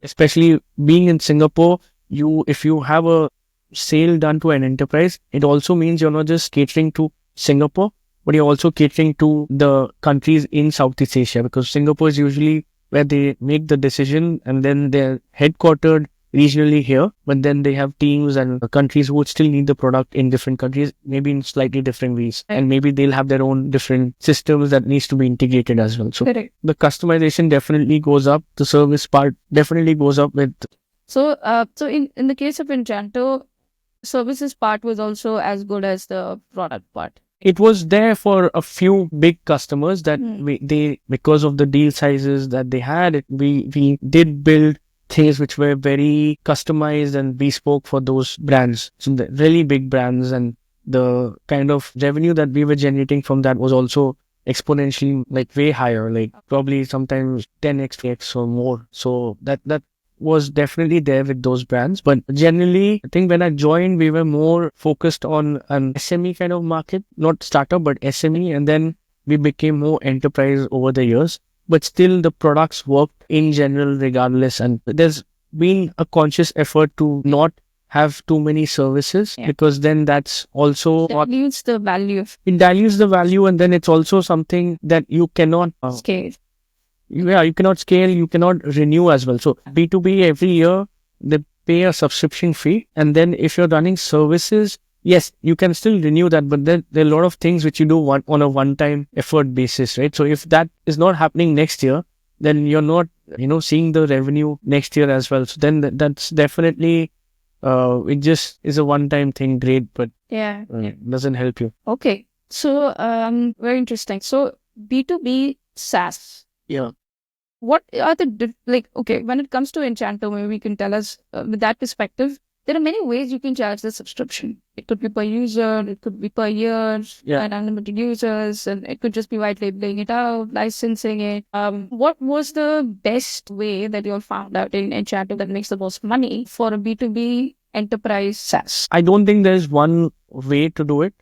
especially being in Singapore, if you have a sale done to an enterprise, it also means you're not just catering to Singapore, but you're also catering to the countries in Southeast Asia, because Singapore is usually where they make the decision, and then they're headquartered regionally here, but then they have teams and countries who would still need the product in different countries, maybe in slightly different ways. And maybe they'll have their own different systems that needs to be integrated as well. So the customization definitely goes up. The service part definitely goes up with. So in the case of Enchanto, services part was also as good as the product part. It was there for a few big customers that because of the deal sizes that they had, we did build things which were very customized and bespoke for those brands. So the really big brands, and the kind of revenue that we were generating from that was also exponentially like way higher, like probably sometimes 10x or more. So that was definitely there with those brands. But generally, I think when I joined, we were more focused on an SME kind of market, not startup, but SME. And then we became more enterprise over the years. But still, the products worked in general regardless. And there's been a conscious effort to not have too many services, because then that's also dilutes the value. It dilutes the value, and then it's also something that you cannot scale. You cannot scale, you cannot renew as well. So B2B, every year they pay a subscription fee, and then if you're running services, yes, you can still renew that, but there are a lot of things which you do on a one-time effort basis, right? So if that is not happening next year, then you're not, seeing the revenue next year as well. So then that's definitely, it just is a one-time thing, great, but it doesn't help you. Okay. So, very interesting. So B2B SaaS. Yeah. What are the, when it comes to Enchanto, maybe you can tell us with that perspective, there are many ways you can charge the subscription. It could be per user, it could be per year, and unlimited users, and it could just be white labeling it out, licensing it. What was the best way that you all found out in Enchanto that makes the most money for a B2B enterprise SaaS? I don't think there's one way to do it.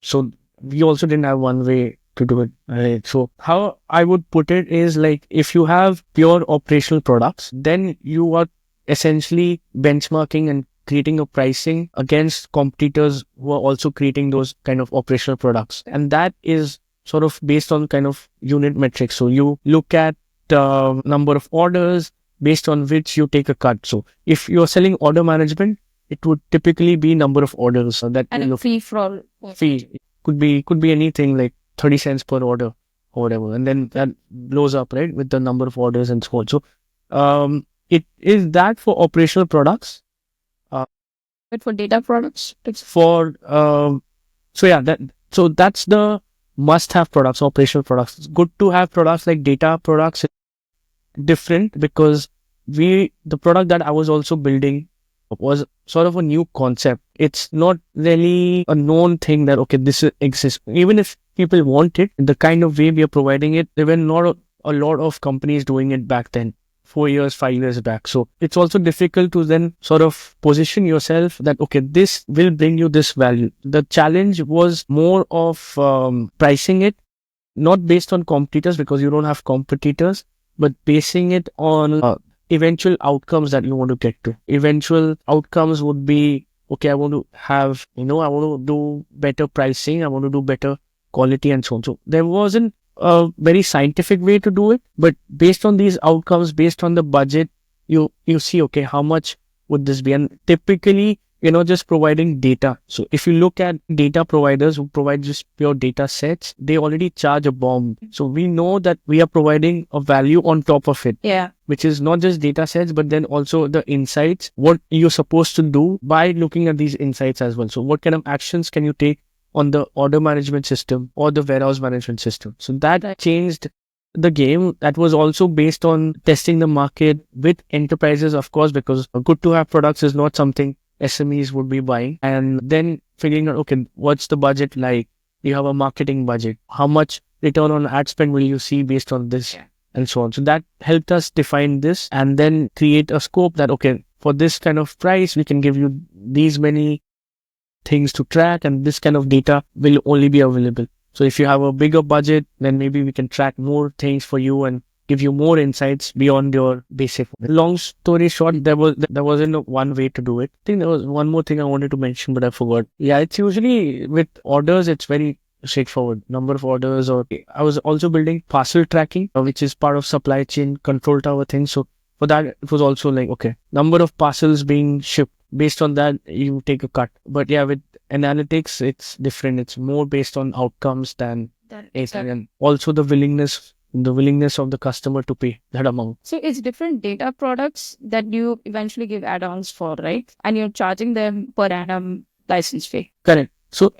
So we also didn't have one way to do it. Right? So how I would put it is, like, if you have pure operational products, then you are essentially benchmarking and creating a pricing against competitors who are also creating those kind of operational products. And that is sort of based on kind of unit metrics. So you look at number of orders based on which you take a cut. So if you're selling order management, it would typically be number of orders that and a fee for fee. Could be anything like 30 cents per order or whatever. And then that blows up, right, with the number of orders and so on. So it is that for operational products. But for data products, it's for that's the must-have products, operational products. It's good to have products like data products. Different because the product that I was also building was sort of a new concept. It's not really a known thing that, okay, this exists. Even if people want it, the kind of way we are providing it, there were not a lot of companies doing it back then, 4 years, 5 years back. So it's also difficult to then sort of position yourself that, okay, this will bring you this value. The challenge was more of pricing it, not based on competitors, because you don't have competitors, but basing it on eventual outcomes that you want to get to. Eventual outcomes would be, okay, I want to have, I want to do better pricing, I want to do better quality and so on. So there wasn't a very scientific way to do it, but based on these outcomes, based on the budget, you see, okay, how much would this be? And typically, just providing data. So if you look at data providers who provide just pure data sets, they already charge a bomb. So we know that we are providing a value on top of it. Yeah. Which is not just data sets, but then also the insights, what you're supposed to do by looking at these insights as well. So what kind of actions can you take on the order management system or the warehouse management system? So that changed the game. That was also based on testing the market with enterprises, of course, because good to have products is not something SMEs would be buying. And then figuring out, okay, what's the budget like? You have a marketing budget. How much return on ad spend will you see based on this, and so on. So that helped us define this and then create a scope that, okay, for this kind of price, we can give you these many things to track, and this kind of data will only be available. So if you have a bigger budget, then maybe we can track more things for you and give you more insights beyond your basic. Long story short, there wasn't one way to do it. I think there was one more thing I wanted to mention, but I forgot. Yeah, it's usually with orders, it's very straightforward. Number of orders, or I was also building parcel tracking, which is part of supply chain control tower thing. So for that, it was also like, okay, number of parcels being shipped. Based on that, you take a cut. But yeah, with analytics, it's different. It's more based on outcomes than Exactly. and also the willingness of the customer to pay that amount. So it's different data products that you eventually give add-ons for, right? And you're charging them per annum license fee. Correct. So,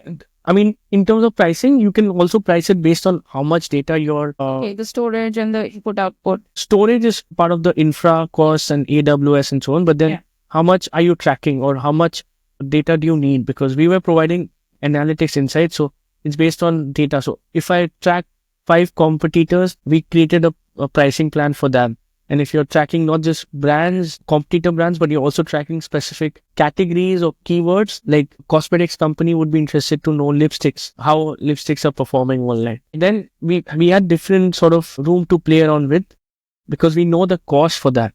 I mean, in terms of pricing, you can also price it based on how much data your Okay, the storage and the input output. storage is part of the infra costs and AWS and so on. But then how much are you tracking, or how much data do you need? Because we were providing analytics insights. So it's based on data. So if I track 5 competitors, we created a pricing plan for them. And if you're tracking not just brands, competitor brands, but you're also tracking specific categories or keywords, like cosmetics company would be interested to know lipsticks, how lipsticks are performing online. Then we had different sort of room to play around with, because we know the cost for that.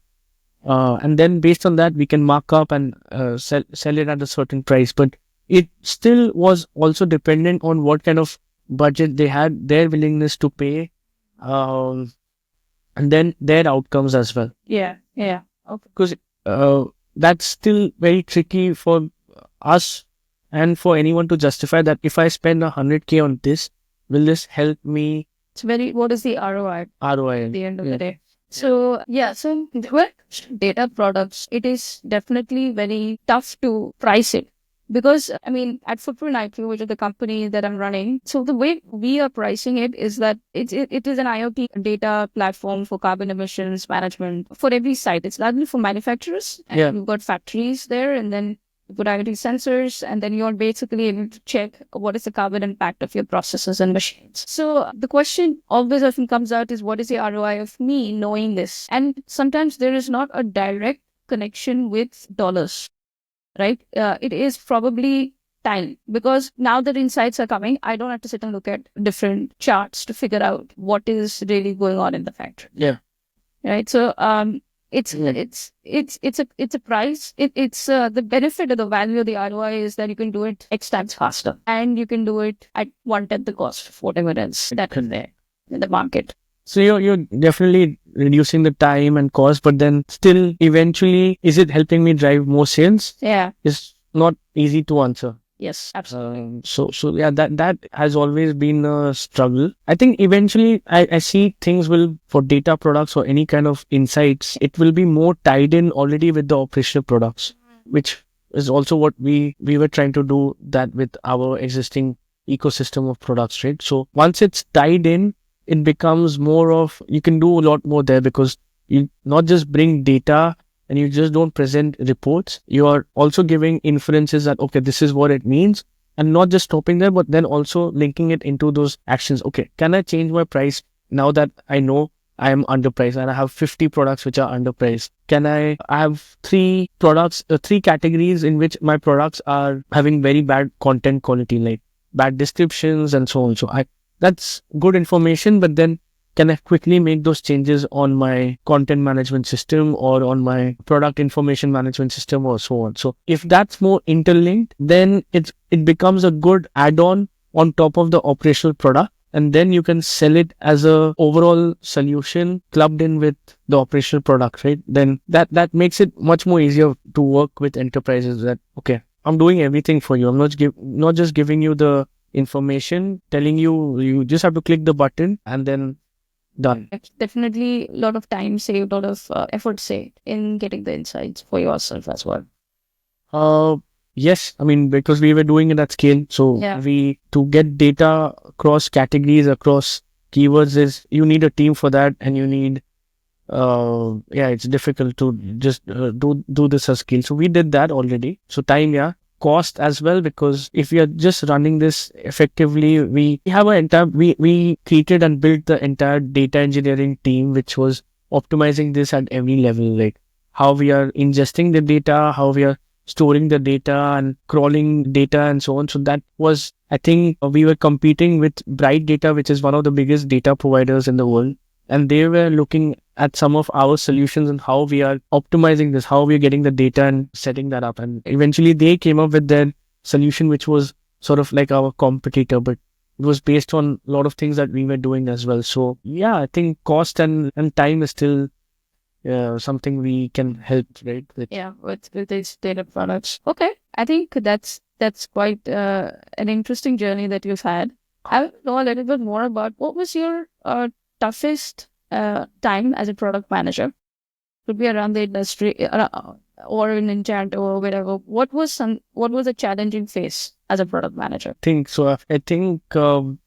And then based on that, we can mark up and sell it at a certain price. But it still was also dependent on what kind of budget they had, their willingness to pay, and then their outcomes as well. Yeah. Okay. Because that's still very tricky for us and for anyone to justify that if I spend 100K on this, will this help me? It's what is the ROI ROI at the end of the day? So with data products, it is definitely very tough to price it. Because, I mean, at Footprint IQ, which is the company that I'm running, so the way we are pricing it is that it is an IoT data platform for carbon emissions management for every site. It's largely for manufacturers. And you've got factories there, and then you put IoT sensors, and then you're basically able to check what is the carbon impact of your processes and machines. So the question always often comes out is, what is the ROI of me knowing this? And sometimes there is not a direct connection with dollars. Right? It is probably time, because now that insights are coming, I don't have to sit and look at different charts to figure out what is really going on in the factory. Yeah. Right. So it's a price. It's the benefit of the value of the ROI is that you can do it X times faster, and you can do it at 1/10 the cost of whatever else that is there in the market. So you're definitely reducing the time and cost, but then still eventually, is it helping me drive more sales? Yeah. It's not easy to answer. Yes, absolutely. So yeah, that has always been a struggle. I think eventually I see things will, for data products or any kind of insights, it will be more tied in already with the operational products, which is also what we were trying to do that with our existing ecosystem of products, right? So once it's tied in, it becomes more of, you can do a lot more there, because you not just bring data and you just don't present reports. You are also giving inferences that, okay, this is what it means, and not just stopping there, but then also linking it into those actions. Okay, can I change my price now that I know I am underpriced and I have 50 products which are underpriced? Can I have 3 categories in which my products are having very bad content quality, like bad descriptions and so on. So that's good information, but then can I quickly make those changes on my content management system or on my product information management system or so on? So if that's more interlinked, then it becomes a good add-on on top of the operational product, and then you can sell it as a overall solution clubbed in with the operational product, right? Then that makes it much more easier to work with enterprises, that, okay, I'm doing everything for you. I'm not just giving you the information, telling you just have to click the button and then done. It's definitely a lot of time saved, a lot of effort saved in getting the insights for yourself as well. Yes, I mean, because we were doing it at scale. So to get data across categories, across keywords, you need a team for that, and you need it's difficult to just do this at scale. So we did that already. So time, cost as well, because if we are just running this effectively, we have an entire, we created and built the entire data engineering team, which was optimizing this at every level, like how we are ingesting the data, how we are storing the data and crawling data and so on. So that was, I think we were competing with Bright Data, which is one of the biggest data providers in the world. And they were looking at some of our solutions and how we are optimizing this, how we're getting the data and setting that up. And eventually they came up with their solution, which was sort of like our competitor, but it was based on a lot of things that we were doing as well. So yeah, I think cost and time is still something we can help, right? With these data products. Okay, I think that's quite an interesting journey that you've had. I want to know a little bit more about what was your toughest time as a product manager. Could be around the industry or in Enchanto or whatever. What was a challenging phase as a product manager? I think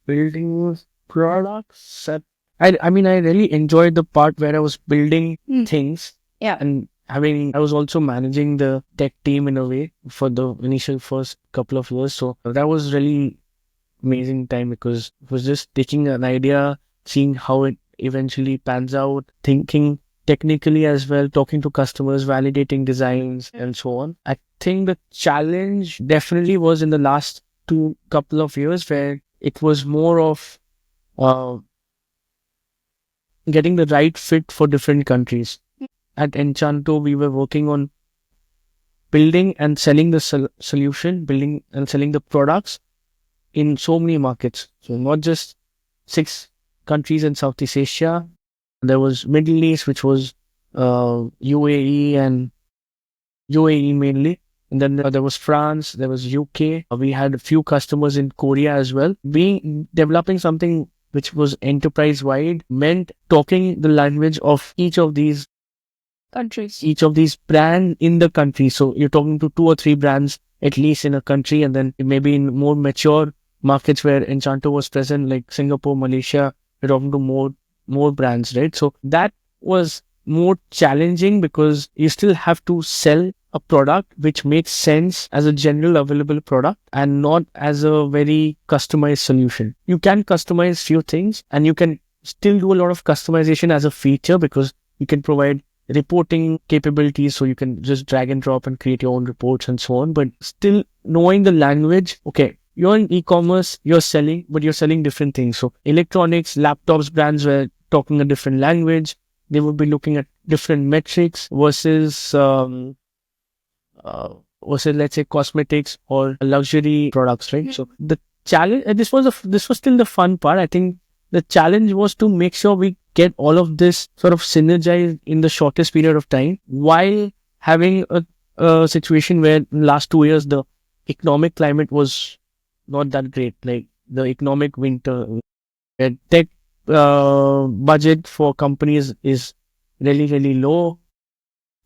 building products. I mean, I really enjoyed the part where I was building things. Yeah. And I was also managing the tech team in a way for the initial first couple of years. So that was really amazing time, because it was just taking an idea, seeing how it eventually pans out, thinking technically as well, talking to customers, validating designs and so on. I think the challenge definitely was in the last couple of years, where it was more of getting the right fit for different countries. At Enchanto, we were working on building and selling the solution, building and selling the products in so many markets. So not just 6 countries in Southeast Asia. There was Middle East, which was UAE mainly. And then there was France, there was UK. We had a few customers in Korea as well. Developing something which was enterprise wide meant talking the language of each of these countries, each of these brands in the country. So you're talking to 2 or 3 brands at least in a country, and then maybe in more mature markets where Enchanto was present, like Singapore, Malaysia, we're talking to more brands, right? So that was more challenging, because you still have to sell a product which makes sense as a general available product and not as a very customized solution. You can customize few things, and you can still do a lot of customization as a feature, because you can provide reporting capabilities, so you can just drag and drop and create your own reports and so on. But still knowing the language, okay, you're in e-commerce, you're selling, but you're selling different things. So electronics, laptops brands were talking a different language. They would be looking at different metrics versus let's say cosmetics or luxury products, right? So the challenge, this was still the fun part. I think the challenge was to make sure we get all of this sort of synergized in the shortest period of time, while having a situation where in the last 2 years the economic climate was not that great, like the economic winter, where tech budget for companies is really, really low.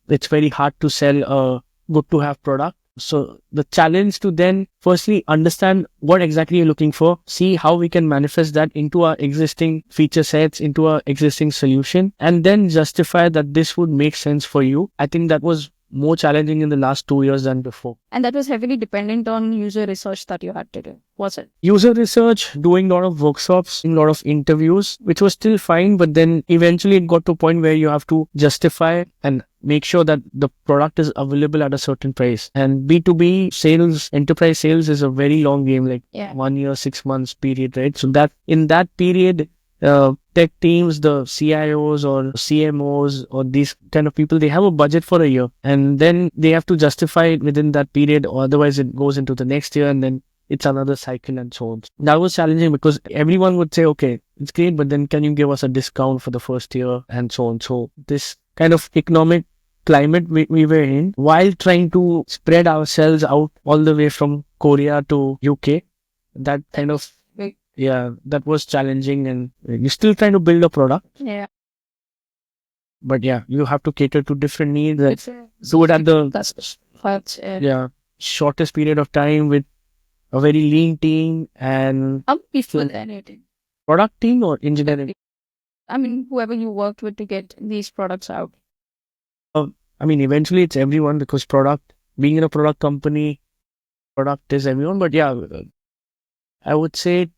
It's very hard to sell a good to have product. So the challenge to then firstly understand what exactly you're looking for, see how we can manifest that into our existing feature sets, into our existing solution, and then justify that this would make sense for you. I think that was more challenging in the last 2 years than before. And that was heavily dependent on user research that you had to do, was it? User research, doing a lot of workshops, a lot of interviews, which was still fine, but then eventually it got to a point where you have to justify and make sure that the product is available at a certain price. And B2B sales, enterprise sales is a very long game, like 1 year, 6 months period, right? So that in that period, tech teams, the CIOs or CMOs or these kind of people, they have a budget for a year, and then they have to justify it within that period, or otherwise it goes into the next year, and then it's another cycle and so on. That was challenging, because everyone would say, okay, it's great, but then can you give us a discount for the first year and so on. So this kind of economic climate we were in, while trying to spread ourselves out all the way from Korea to UK, that kind of, that was challenging, and you're still trying to build a product. Yeah. But yeah, you have to cater to different needs. Do it at the shortest period of time with a very lean team. And how people anything? Product team or engineering? I mean, whoever you worked with to get these products out. I mean, eventually it's everyone, because being in a product company, product is everyone, but yeah, I would say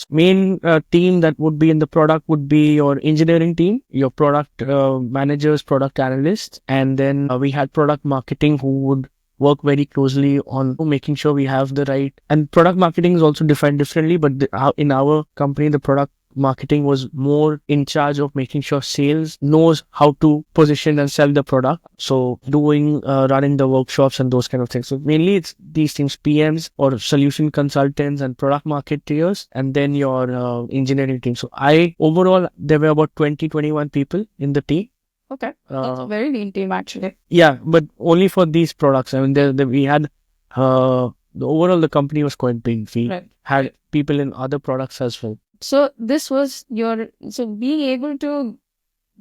main team that would be in the product would be your engineering team, your product managers, product analysts, and then we had product marketing who would work very closely on making sure we have the right, and product marketing is also defined differently, but in our company, the product marketing was more in charge of making sure sales knows how to position and sell the product. So doing, running the workshops and those kind of things. So mainly it's these teams, PMs or solution consultants and product marketeers, and then your engineering team. So overall, there were about 21 people in the team. Okay. That's a very lean team actually. Yeah, but only for these products. I mean, we had, overall the company was quite big. We had people in other products as well. So this was so being able to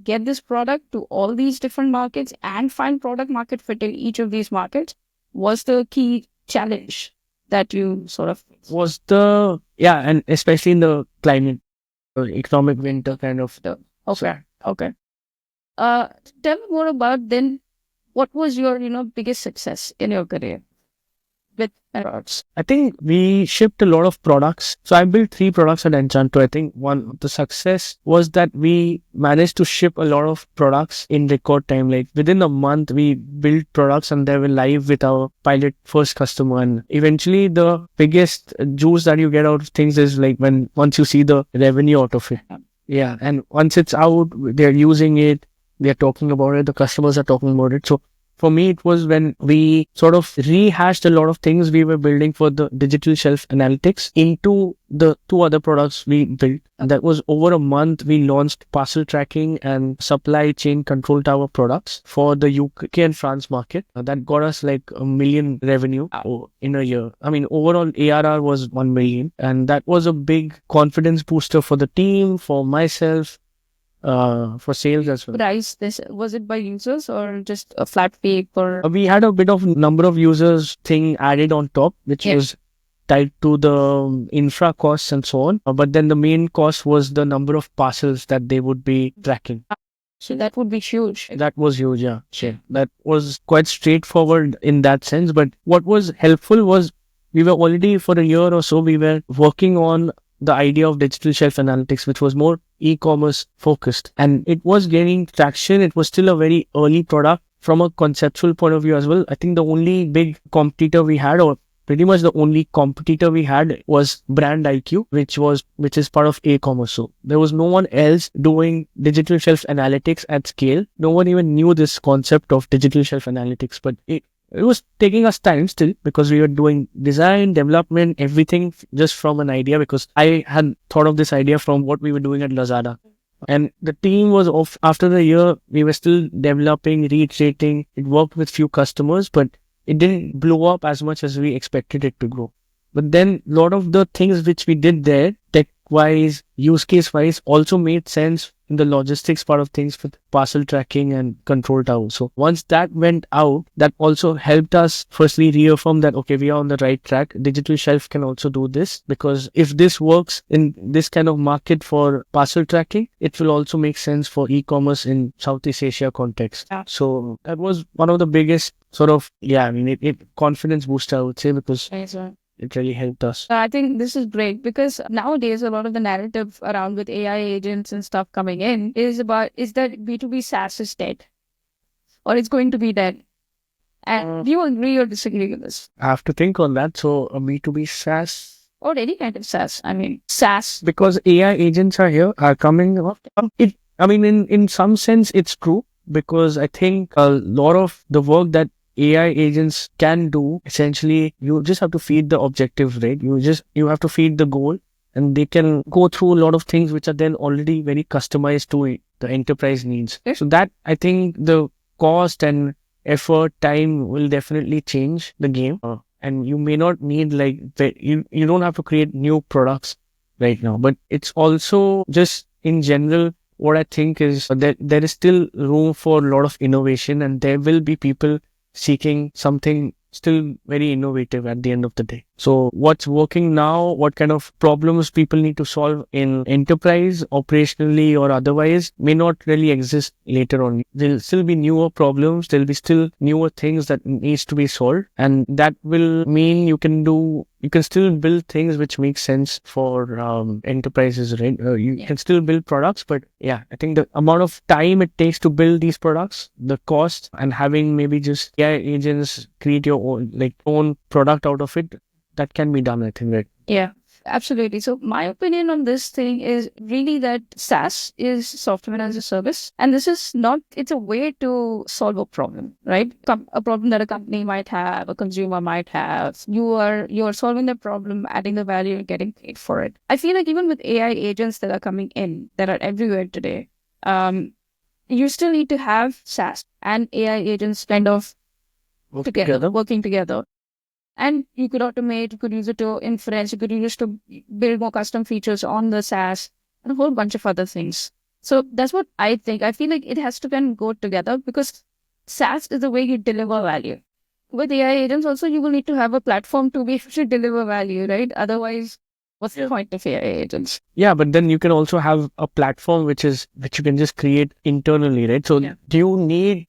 get this product to all these different markets and find product market fit in each of these markets was the key challenge that you sort of and especially in the climate, economic winter kind of. Okay. Tell me more about then what was your, biggest success in your career with products? I think we shipped a lot of products. So I built 3 products at Anchanto. I think the success was that we managed to ship a lot of products in record time. Like within a month, we built products and they were live with our pilot first customer. And eventually the biggest juice that you get out of things is like once you see the revenue out of it. Yeah. And once it's out, they're using it, they're talking about it, the customers are talking about it. So for me, it was when we sort of rehashed a lot of things we were building for the digital shelf analytics into the 2 other products we built. And that was over a month, we launched parcel tracking and supply chain control tower products for the UK and France market. That got us like $1 million revenue in a year. I mean, overall ARR was 1 million. And that was a big confidence booster for the team, for myself, for sales as well. Price this, was it by users or just a flat fee for? We had a bit of number of users thing added on top, which was tied to the infra costs and so on. But then the main cost was the number of parcels that they would be tracking. So that would be huge. That was huge, yeah. Sure. That was quite straightforward in that sense. But what was helpful was we were already for a year or so, we were working on the idea of digital shelf analytics, which was more e-commerce focused, and it was gaining traction. It was still a very early product from a conceptual point of view as well. I think the only big competitor we had, or pretty much the only competitor we had, was Brand IQ, which is part of e-commerce. So there was no one else doing digital shelf analytics at scale. No one even knew this concept of digital shelf analytics, but it was taking us time still because we were doing design, development, everything just from an idea, because I had thought of this idea from what we were doing at Lazada. And the team was off after the year. We were still developing, reiterating. It worked with few customers, but it didn't blow up as much as we expected it to grow. But then a lot of the things which we did there, tech-wise, use case-wise, also made sense in the logistics part of things with parcel tracking and control tower. So once that went out, that also helped us firstly reaffirm that, okay, we are on the right track. Digital shelf can also do this, because if this works in this kind of market for parcel tracking, it will also make sense for e-commerce in Southeast Asia context. So that was one of the biggest sort of, it confidence booster, I would say, because it really helped us. I think this is great because nowadays a lot of the narrative around with AI agents and stuff coming in is that B2B SaaS is dead, or it's going to be dead. And do you agree or disagree with this? I have to think on that. So a B2B SaaS, or any kind of SaaS. I mean, SaaS. Because AI agents are coming up. In some sense, it's true, because I think a lot of the work that AI agents can do, essentially, you just have to feed the objective, right? You have to feed the goal, and they can go through a lot of things which are then already very customized to the enterprise needs. So that, I think, the cost and effort, time will definitely change the game. And you may not need you don't have to create new products right now, but it's also just in general, what I think is that there is still room for a lot of innovation, and there will be people seeking something still very innovative at the end of the day. So what's working now, what kind of problems people need to solve in enterprise, operationally or otherwise, may not really exist later on. There'll still be newer problems, there'll be still newer things that needs to be solved, and that will mean you can still build things which make sense for enterprises, right? You can still build products, but yeah, I think the amount of time it takes to build these products, the cost, and having maybe just AI agents create your own product out of it, that can be done, I think, right? Yeah, absolutely. So my opinion on this thing is really that SaaS is software as a service. And this is not, it's a way to solve a problem, right? A problem that a company might have, a consumer might have. You are solving the problem, adding the value, and getting paid for it. I feel like even with AI agents that are coming in, that are everywhere today, you still need to have SaaS and AI agents kind of working together. And you could automate, you could use it to inference, you could use it to build more custom features on the SaaS, and a whole bunch of other things. So that's what I think. I feel like it has to kind of go together because SaaS is the way you deliver value. With AI agents also, you will need to have a platform to be able to deliver value, right? Otherwise, what's the point of AI agents? Yeah, but then you can also have a platform which you can just create internally, right? So do you need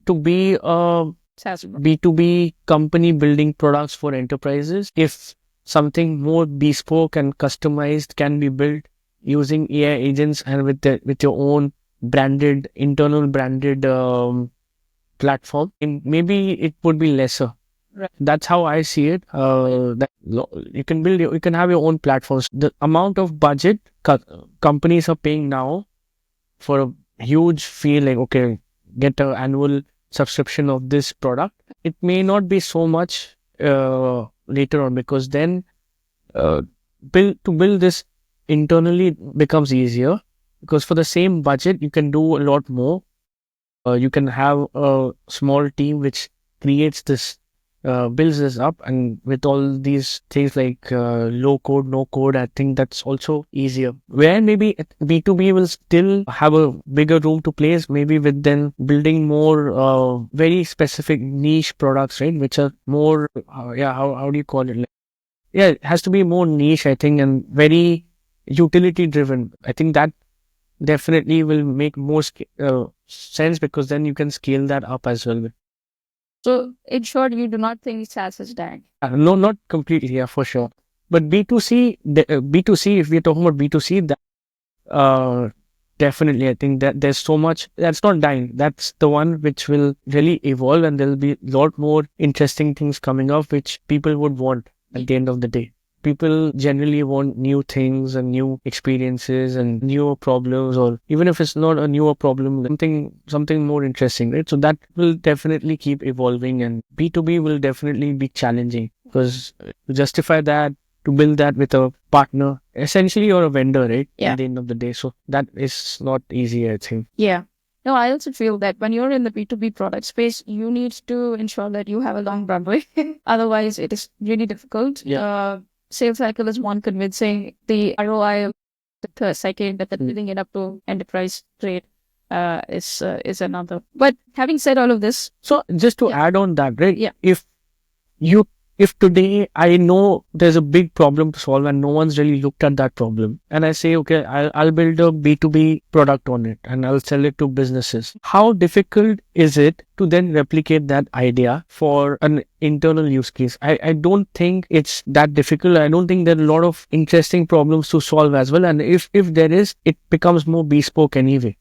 to be a B2B company building products for enterprises? If something more bespoke and customized can be built using AI agents and with your own internal branded platform, and maybe it would be lesser. Right. That's how I see it. That you can have your own platforms. The amount of budget companies are paying now for a huge fee, like, okay, get an annual subscription of this product, it may not be so much later on, because then build this internally becomes easier, because for the same budget you can do a lot more. You can have a small team which creates this, builds this up, and with all these things like low code, no code, I think that's also easier. Where maybe B2B will still have a bigger room to play, maybe with then building more very specific niche products, right? Which are more, how do you call it? It has to be more niche, I think, and very utility driven. I think that definitely will make more sense, because then you can scale that up as well. So, in short, you do not think SaaS is dying? No, not completely, yeah, for sure. But B2C, if we're talking about B2C, that definitely, I think that there's so much that's not dying. That's the one which will really evolve, and there'll be a lot more interesting things coming up which people would want at the end of the day. People generally want new things and new experiences and newer problems, or even if it's not a newer problem, something more interesting, right? So that will definitely keep evolving, and B2B will definitely be challenging, because to justify that, to build that with a partner, essentially, or a vendor, right? At the end of the day. So that is not easy, I think. Yeah. No, I also feel that when you're in the B2B product space, you need to ensure that you have a long runway. Otherwise, it is really difficult. Sales cycle is one convincing. The ROI, the second, that building it up to enterprise grade is another. But having said all of this, so just to add on that, right? If today I know there's a big problem to solve and no one's really looked at that problem, and I say, okay, I'll build a B2B product on it and I'll sell it to businesses. How difficult is it to then replicate that idea for an internal use case? I don't think it's that difficult. I don't think there are a lot of interesting problems to solve as well. And if there is, it becomes more bespoke anyway.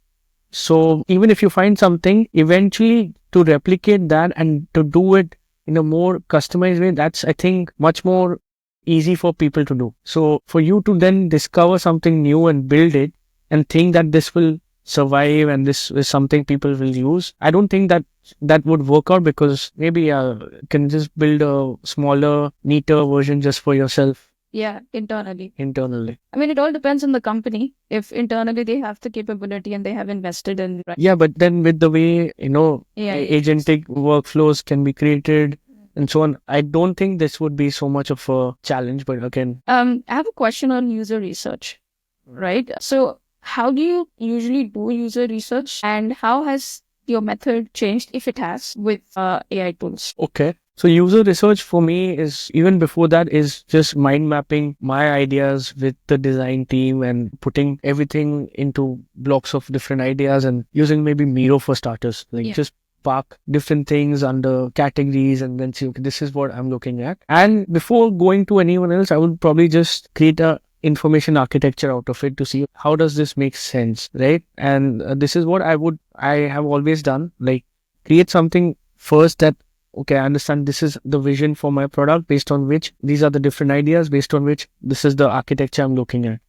So even if you find something, eventually to replicate that and to do it in a more customized way, that's, I think, much more easy for people to do. So for you to then discover something new and build it and think that this will survive and this is something people will use, I don't think that would work out, because maybe you can just build a smaller, neater version just for yourself. Yeah, internally. I mean, it all depends on the company. If internally they have the capability and they have invested in... Yeah, but then with the way, agentic workflows can be created and so on, I don't think this would be so much of a challenge. But again, I have a question on user research, right? So how do you usually do user research, and how has your method changed, if it has, with AI tools? Okay. So user research for me is, even before that, is just mind mapping my ideas with the design team and putting everything into blocks of different ideas and using maybe Miro for starters. Like just park different things under categories and then see, okay, this is what I'm looking at. And before going to anyone else, I would probably just create a information architecture out of it to see how does this make sense, right? And this is what I have always done, like create something first that, okay, I understand this is the vision for my product, based on which these are the different ideas, based on which this is the architecture I'm looking at.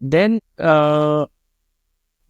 Then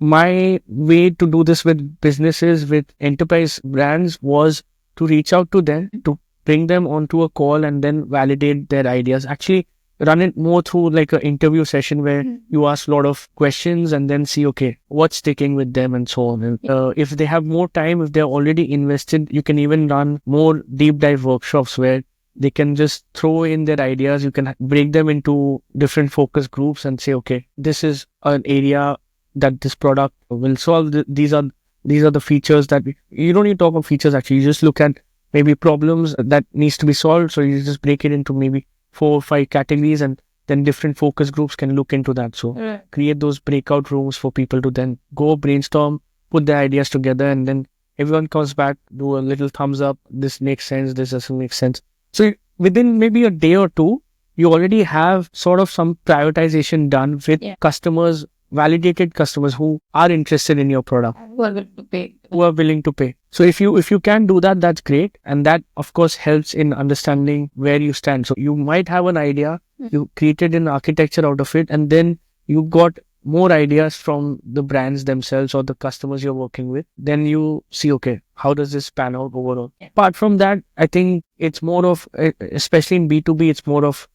my way to do this with businesses, with enterprise brands, was to reach out to them, to bring them onto a call and then validate their ideas. Actually, run it more through like an interview session where you ask a lot of questions and then see, okay, what's sticking with them and so on. And if they have more time, if they're already invested, you can even run more deep dive workshops where they can just throw in their ideas. You can break them into different focus groups and say, okay, this is an area that this product will solve. These are the features that you don't need to talk about features. Actually, you just look at maybe problems that needs to be solved. So you just break it into maybe 4 or 5 categories, and then different focus groups can look into that. So create those breakout rooms for people to then go brainstorm, put their ideas together, and then everyone comes back, do a little thumbs up. This makes sense. This doesn't make sense. So within maybe a day or two, you already have sort of some prioritization done with customers, validated customers who are interested in your product, who are willing to pay. So if you can do that, that's great. And that of course helps in understanding where you stand. So you might have an idea, you created an architecture out of it, and then you got more ideas from the brands themselves or the customers you're working with. Then you see, okay, how does this pan out overall? Apart from that, I think it's more of, especially in B2B, it's more of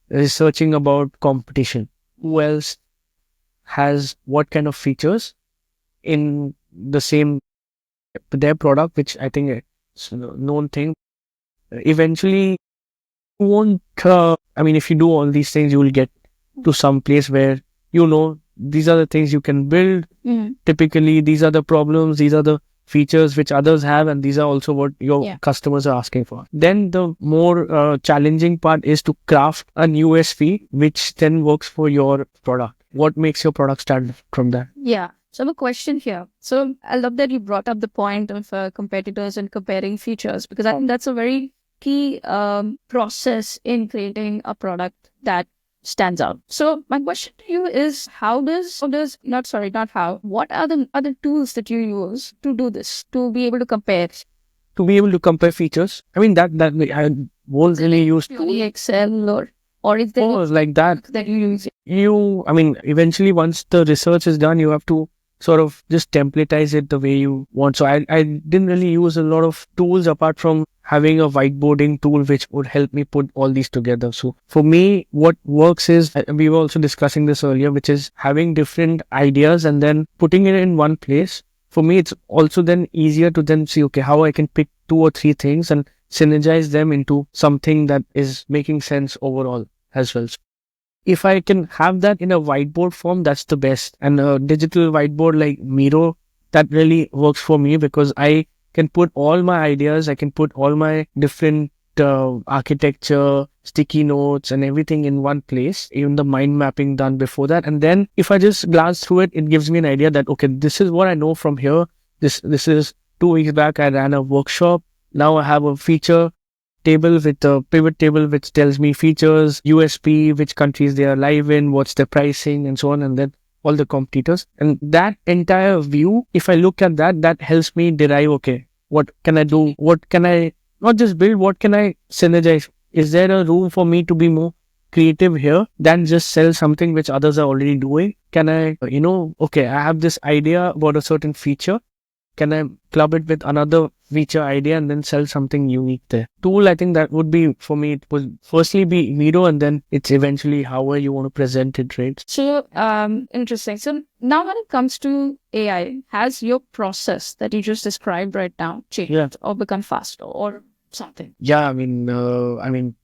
researching about competition. Who else has what kind of features in the same their product, which I think is a known thing. Eventually, you won't. If you do all these things, you will get to some place where these are the things you can build. Typically, these are the problems, these are the features which others have, and these are also what your customers are asking for. Then the more challenging part is to craft a new USP which then works for your product. What makes your product stand from that? Yeah. So I have a question here. So I love that you brought up the point of competitors and comparing features, because I think that's a very key process in creating a product that stands out. So my question to you is, what are the other tools that you use to do this, to be able to compare? To be able to compare features? I mean, that I won't really use Excel or is there like that you use? Eventually once the research is done, you have to sort of just templatize it the way you want. So I didn't really use a lot of tools apart from having a whiteboarding tool which would help me put all these together. So for me, what works is, we were also discussing this earlier, which is having different ideas and then putting it in one place. For me, it's also then easier to then see, okay, how I can pick 2 or 3 things and synergize them into something that is making sense overall as well. So if I can have that in a whiteboard form, that's the best. And a digital whiteboard like Miro, that really works for me, because I can put all my ideas, I can put all my different architecture, sticky notes and everything in one place, even the mind mapping done before that. And then if I just glance through it, it gives me an idea that, okay, this is what I know from here. This is 2 weeks back, I ran a workshop. Now I have a feature table with a pivot table which tells me features, USP, which countries they are live in, what's their pricing and so on, and then all the competitors. And that entire view, if I look at that, that helps me derive, okay, what can I do? What can I not just build? What can I synergize? Is there a room for me to be more creative here than just sell something which others are already doing? Can I, okay, I have this idea about a certain feature. Can I club it with another feature idea and then sell something unique there? Tool, I think that would be, for me, it would firstly be Miro, and then it's eventually however you want to present it, right? So, interesting. So now when it comes to AI, has your process that you just described right now changed or become faster or something? Yeah,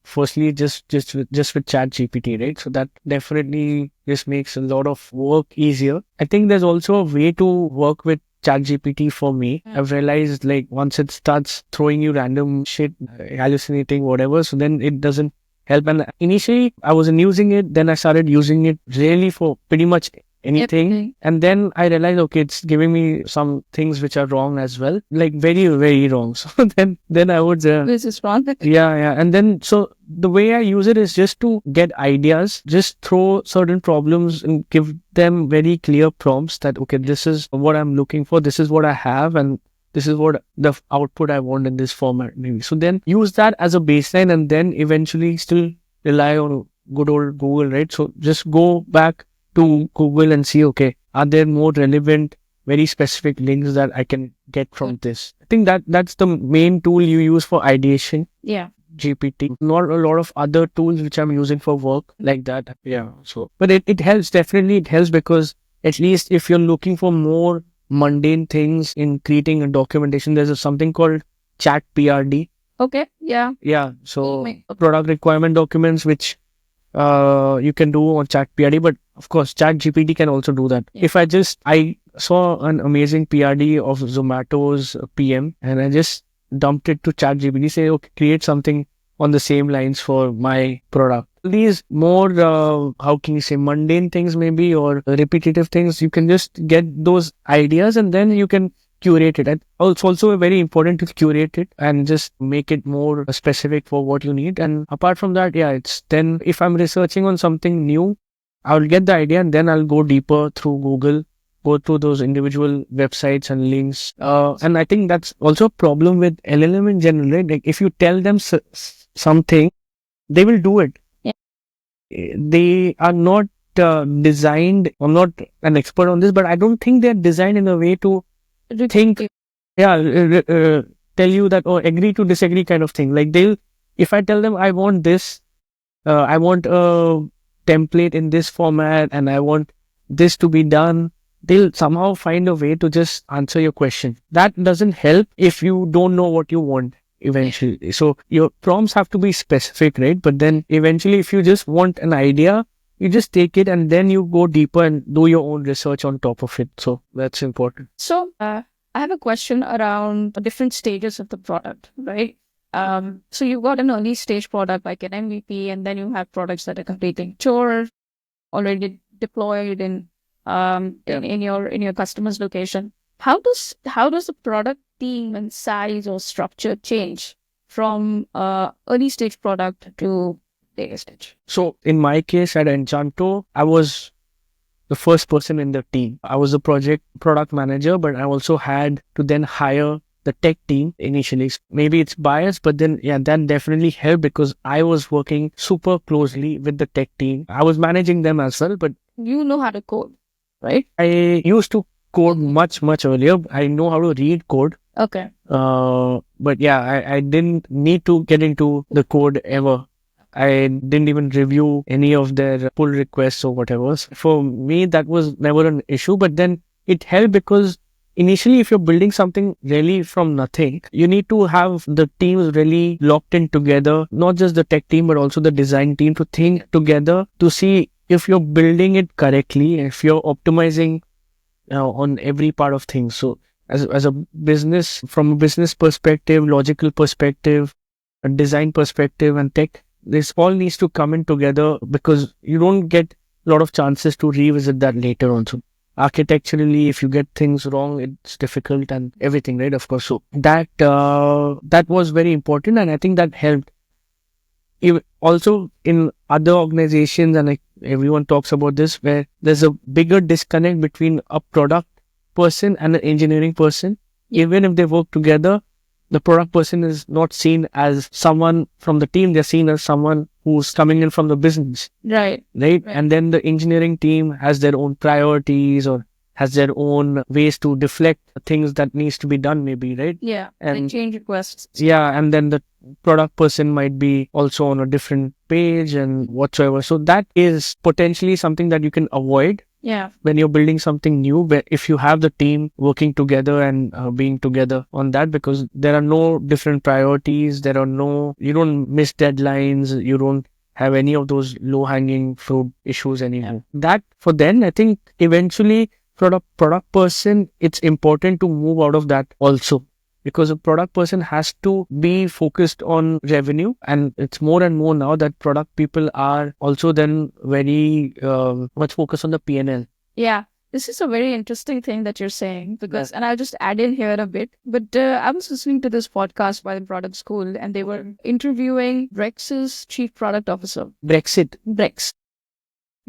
firstly, just with ChatGPT, right? So that definitely just makes a lot of work easier. I think there's also a way to work with ChatGPT for me. I've realized like once it starts throwing you random shit, hallucinating, whatever, so then it doesn't help. And initially I wasn't using it, then I started using it really for pretty much anything. And then I realized, okay, it's giving me some things which are wrong as well, like very, very wrong. So then I would, This is wrong. yeah. And then, so the way I use it is just to get ideas, just throw certain problems and give them very clear prompts that, okay, this is what I'm looking for. This is what I have. And this is what the output I want in this format, maybe. So then use that as a baseline and then eventually still rely on good old Google, right? So just go back to Google and see, okay, are there more relevant, very specific links that I can get from this? I think that's the main tool you use for ideation. Yeah. GPT, not a lot of other tools which I'm using for work like that. Yeah. So, but it helps, definitely it helps, because at least if you're looking for more mundane things in creating a documentation, there's something called chat PRD. Okay. Yeah. Yeah. So product requirement documents, which you can do on chat PRD, but of course chat GPT can also do that. If I saw an amazing PRD of Zomato's PM and I just dumped it to chat GPT, say, okay, create something on the same lines for my product. These more, how can you say, mundane things maybe, or repetitive things, you can just get those ideas and then you can curate it. And it's also very important to curate it and just make it more specific for what you need. And apart from that, yeah, it's then if I'm researching on something new, I'll get the idea and then I'll go deeper through Google, go through those individual websites and links. And I think that's also a problem with LLM in general, right? Like if you tell them something, they will do it. They are not designed. I'm not an expert on this, but I don't think they're designed in a way to think, tell you that, or agree to disagree kind of thing. Like if I tell them I want this, I want a template in this format and I want this to be done, they'll somehow find a way to just answer your question. That doesn't help if you don't know what you want eventually. So your prompts have to be specific, right? But then eventually if you just want an idea, you just take it and then you go deeper and do your own research on top of it. So that's important. So I have a question around the different stages of the product, right? So you've got an early stage product like an MVP, and then you have products that are completely mature, already deployed in your customer's location. How does the product team and size or structure change from early stage product to later stage? So in my case at Anchanto, I was the first person in the team. I was a product manager, but I also had to then hire the tech team initially. Maybe it's biased, but then that definitely helped because I was working super closely with the tech team. I was managing them as well, but you know how to code, right? I used to code much earlier. I know how to read code. Okay. But yeah, I didn't need to get into the code ever. I didn't even review any of their pull requests or whatever. For me, that was never an issue, but then it helped because initially, if you're building something really from nothing, you need to have the teams really locked in together, not just the tech team, but also the design team, to think together to see if you're building it correctly, if you're optimizing on every part of things. So as a business, from a business perspective, logical perspective, a design perspective and tech, this all needs to come in together because you don't get a lot of chances to revisit that later on. So architecturally, if you get things wrong, it's difficult and everything, right? Of course. So that was very important, and I think that helped. Also in other organizations, and like everyone talks about this, where there's a bigger disconnect between a product person and an engineering person. Even if they work together, the product person is not seen as someone from the team. They're seen as someone who's coming in from the business. Right. And then the engineering team has their own priorities or has their own ways to deflect things that needs to be done, maybe, right? Yeah. And change requests. Yeah. And then the product person might be also on a different page and whatsoever. So that is potentially something that you can avoid. Yeah. When you're building something new, but if you have the team working together and being together on that, because there are no different priorities, you don't miss deadlines, you don't have any of those low-hanging fruit issues anymore. Yeah. That for then, I think eventually for a product person, it's important to move out of that also, because a product person has to be focused on revenue, and it's more and more now that product people are also then very much focused on the P&L. Yeah, this is a very interesting thing that you're saying because, and I'll just add in here a bit. But I was listening to this podcast by the product school, and they were interviewing Brex's chief product officer. Brexit.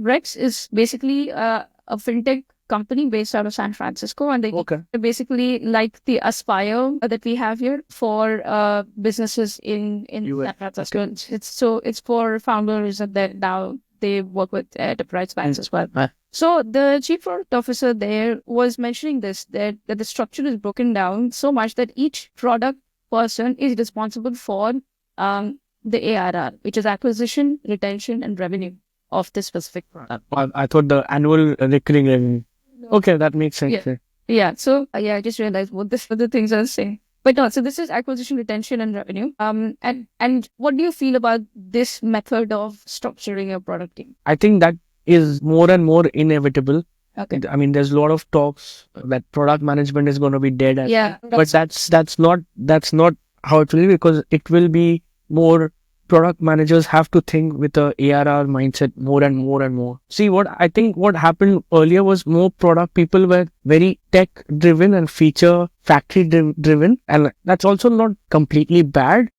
Brex is basically a fintech company based out of San Francisco, and they're basically like the Aspire that we have here for businesses in San Francisco. Okay. It's for founders, and then now they work with enterprise clients as well. So the chief product officer there was mentioning this, that the structure is broken down so much that each product person is responsible for the ARR, which is acquisition, retention, and revenue of this specific product. I thought the annual recurring revenue. Okay, that makes sense. Yeah. So I just realized what this other things I was saying. But no, so this is acquisition, retention, and revenue. And what do you feel about this method of structuring your product team? I think that is more and more inevitable. Okay. I mean, there's a lot of talks that product management is going to be dead. Yeah. But that's not how it will be, because it will be more. Product managers have to think with a ARR mindset more and more and more. See, what happened earlier was more product people were very tech driven and feature factory driven. And that's also not completely bad,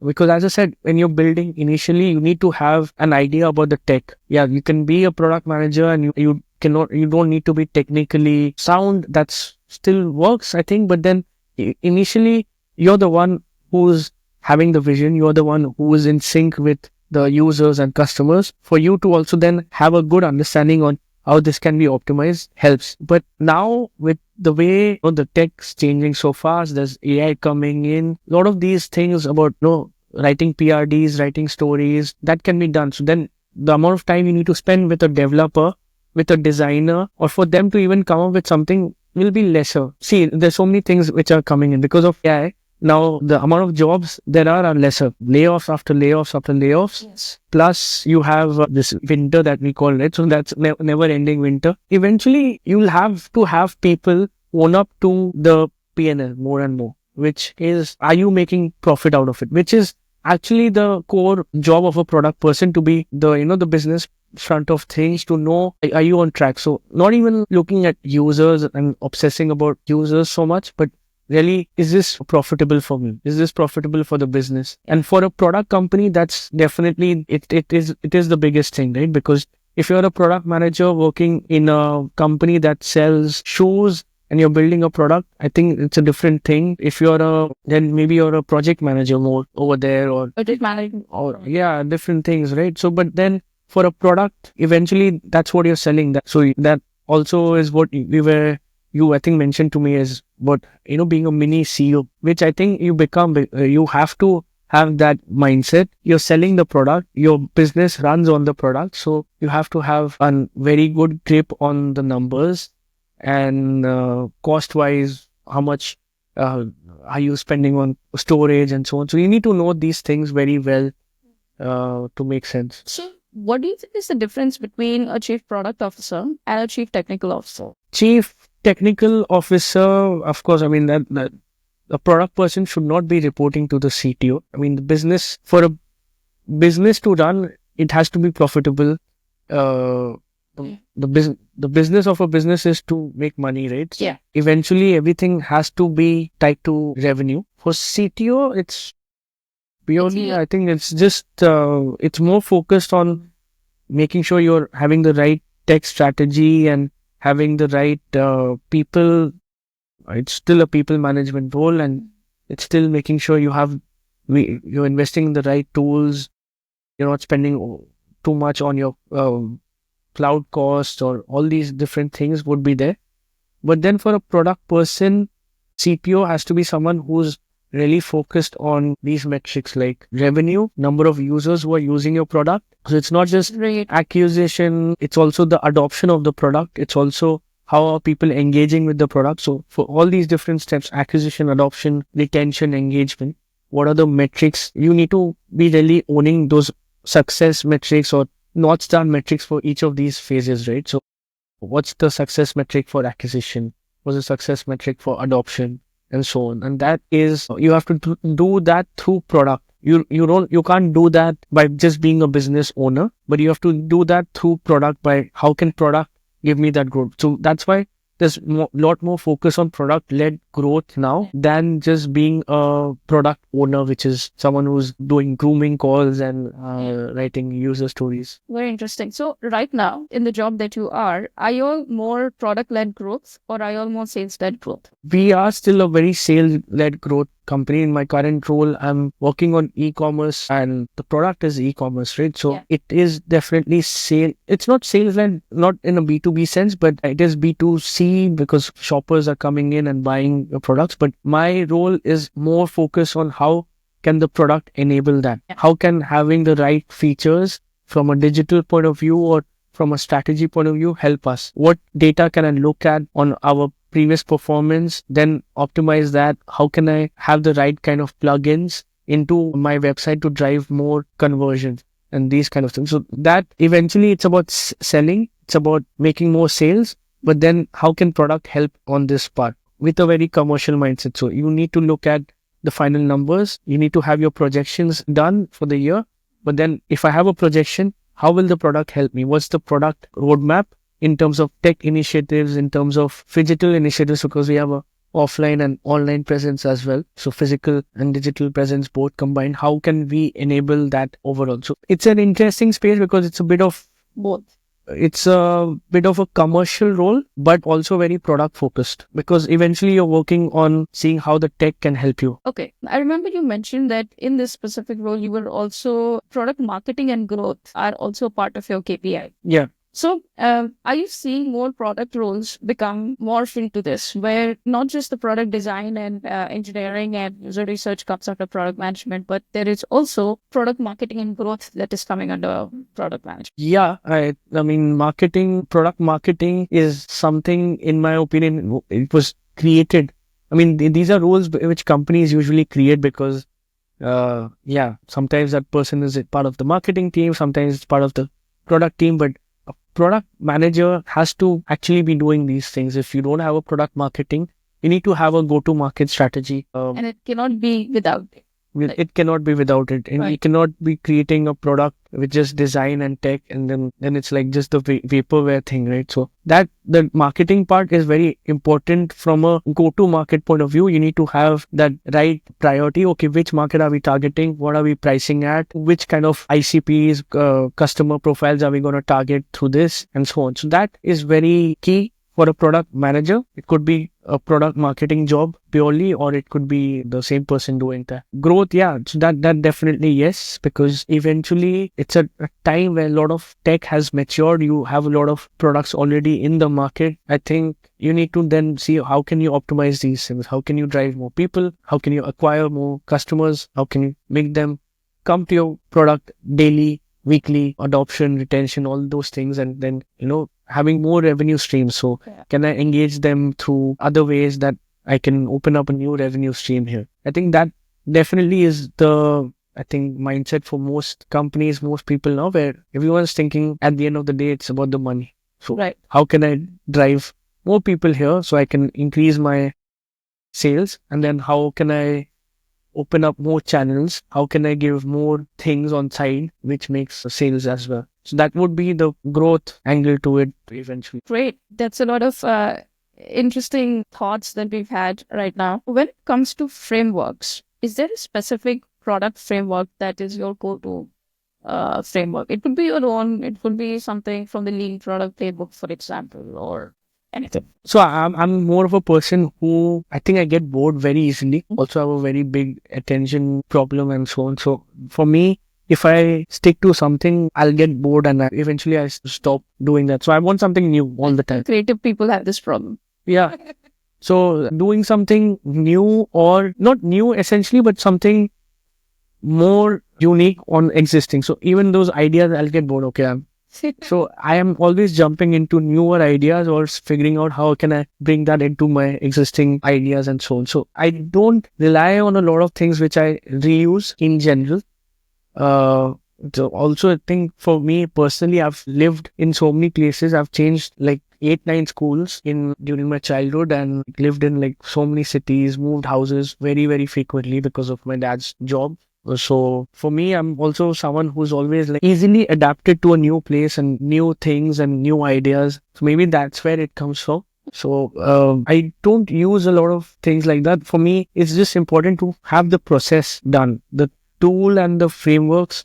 because as I said, when you're building initially, you need to have an idea about the tech. Yeah, you can be a product manager and you don't need to be technically sound. That's still works, I think. But then initially, you're the one who's having the vision, you're the one who is in sync with the users and customers. For you to also then have a good understanding on how this can be optimized helps. But now with the way the tech's changing so fast, there's AI coming in, a lot of these things about writing PRDs, writing stories, that can be done. So then the amount of time you need to spend with a developer, with a designer, or for them to even come up with something will be lesser. See, there's so many things which are coming in because of AI. Now, the amount of jobs there are lesser. Layoffs after layoffs after layoffs. Yes. Plus, you have this winter that we call it. So that's never-ending winter. Eventually, you'll have to have people own up to the P&L more and more, which is, are you making profit out of it? Which is actually the core job of a product person, to be the business front of things, to know, are you on track? So not even looking at users and obsessing about users so much, but really, is this profitable for me? Is this profitable for the business? And for a product company, that's definitely, it is the biggest thing, right? Because if you're a product manager working in a company that sells shoes and you're building a product, I think it's a different thing. If then maybe you're a project manager more over there, or Project management. Or different things, right? So, but then for a product, eventually that's what you're selling. So that also is what you I think mentioned to me is what, being a mini CEO, which I think you become, you have to have that mindset. You're selling the product, your business runs on the product. So you have to have a very good grip on the numbers and cost wise, how much are you spending on storage and so on. So you need to know these things very well to make sense. So what do you think is the difference between a chief product officer and a chief technical officer? Chief technical officer, of course, I mean that a product person should not be reporting to the CTO. I mean, for a business to run, it has to be profitable. The business of a business is to make money, right? Yeah. Eventually, everything has to be tied to revenue. For CTO, it's purely, I think it's just, it's more focused on making sure you're having the right tech strategy and having the right people. It's still a people management role, and it's still making sure you're investing in the right tools. You're not spending too much on your cloud costs, or all these different things would be there. But then for a product person, CPO has to be someone who's really focused on these metrics like revenue, number of users who are using your product. So it's not just acquisition, it's also the adoption of the product. It's also how are people engaging with the product. So for all these different steps, acquisition, adoption, retention, engagement, what are the metrics? You need to be really owning those success metrics or North Star metrics for each of these phases, right? So What's the success metric for acquisition? What's the success metric for adoption? And so on. And that is, you have to do that through product. You can't do that by just being a business owner, but you have to do that through product. By how can product give me that growth? So that's why there's a lot more focus on product-led growth now than just being a product owner, which is someone who's doing grooming calls and writing user stories. Very interesting. So right now, in the job that you are you all more product-led growth or are you all more sales-led growth? We are still a very sales-led growth company. In my current role, I'm working on e-commerce and the product is e-commerce, right? So it is definitely sale. It's not sales-led, not in a B2B sense, but it is B2C because shoppers are coming in and buying your products. But my role is more focused on how can the product enable that? How can having the right features from a digital point of view or from a strategy point of view help us? What data can I look at on our previous performance, then optimize that? How can I have the right kind of plugins into my website to drive more conversions and these kind of things? So that eventually it's about selling, it's about making more sales, but then how can product help on this part with a very commercial mindset? So you need to look at the final numbers. You need to have your projections done for the year. But then if I have a projection, how will the product help me? What's the product roadmap in terms of tech initiatives, in terms of physical initiatives, because we have a offline and online presence as well. So physical and digital presence both combined. How can we enable that overall? So it's an interesting space because it's a bit of both. It's a bit of a commercial role, but also very product focused because eventually you're working on seeing how the tech can help you. Okay. I remember you mentioned that in this specific role, you were also product marketing and growth are also part of your KPI. Yeah. So are you seeing more product roles become morphed into this, where not just the product design and engineering and user research comes under product management, but there is also product marketing and growth that is coming under product management? Yeah, I mean, product marketing is something, in my opinion, it was created. I mean, these are roles which companies usually create because, sometimes that person is part of the marketing team, sometimes it's part of the product team, but a product manager has to actually be doing these things. If you don't have a product marketing, you need to have a go-to-market strategy. And it cannot be without it. It cannot be without it. And you cannot be creating a product with just design and tech and then it's like just the vaporware thing, right? So that the marketing part is very important from a go-to-market point of view. You need to have that right priority. Okay, which market are we targeting? What are we pricing at? Which kind of ICPs, customer profiles are we going to target through this and so on? So that is very key for a product manager. It could be a product marketing job purely, or it could be the same person doing that. Growth, yeah, so that definitely yes, because eventually it's a time where a lot of tech has matured. You have a lot of products already in the market. I think you need to then see how can you optimize these things? How can you drive more people? How can you acquire more customers? How can you make them come to your product daily, weekly, adoption, retention, all those things, and then, having more revenue streams. So can I engage them through other ways that I can open up a new revenue stream here? I think that definitely is the mindset for most companies, most people now, where everyone's thinking at the end of the day, it's about the money. So how can I drive more people here so I can increase my sales? And then how can I open up more channels? How can I give more things on side, which makes sales as well? So that would be the growth angle to it eventually. Great. That's a lot of interesting thoughts that we've had right now. When it comes to frameworks, is there a specific product framework that is your go-to framework? It could be your own, it could be something from the Lean Product Playbook, for example, or anything. So I'm more of a person who I think I get bored very easily. Also have a very big attention problem and so on. So for me, if I stick to something, I'll get bored and eventually I stop doing that. So I want something new all the time. Creative people have this problem. Yeah. So doing something new, or not new essentially, but something more unique on existing. So even those ideas, I'll get bored. Okay. So I am always jumping into newer ideas or figuring out how can I bring that into my existing ideas and so on. So I don't rely on a lot of things which I reuse in general. So also I think for me personally, I've lived in so many places. I've changed like 8, 9 schools in during my childhood and lived in like so many cities, moved houses very, very frequently because of my dad's job. So for me, I'm also someone who's always like easily adapted to a new place and new things and new ideas. So maybe that's where it comes from. So I don't use a lot of things like that. For me, it's just important to have the process done. The tool and the frameworks,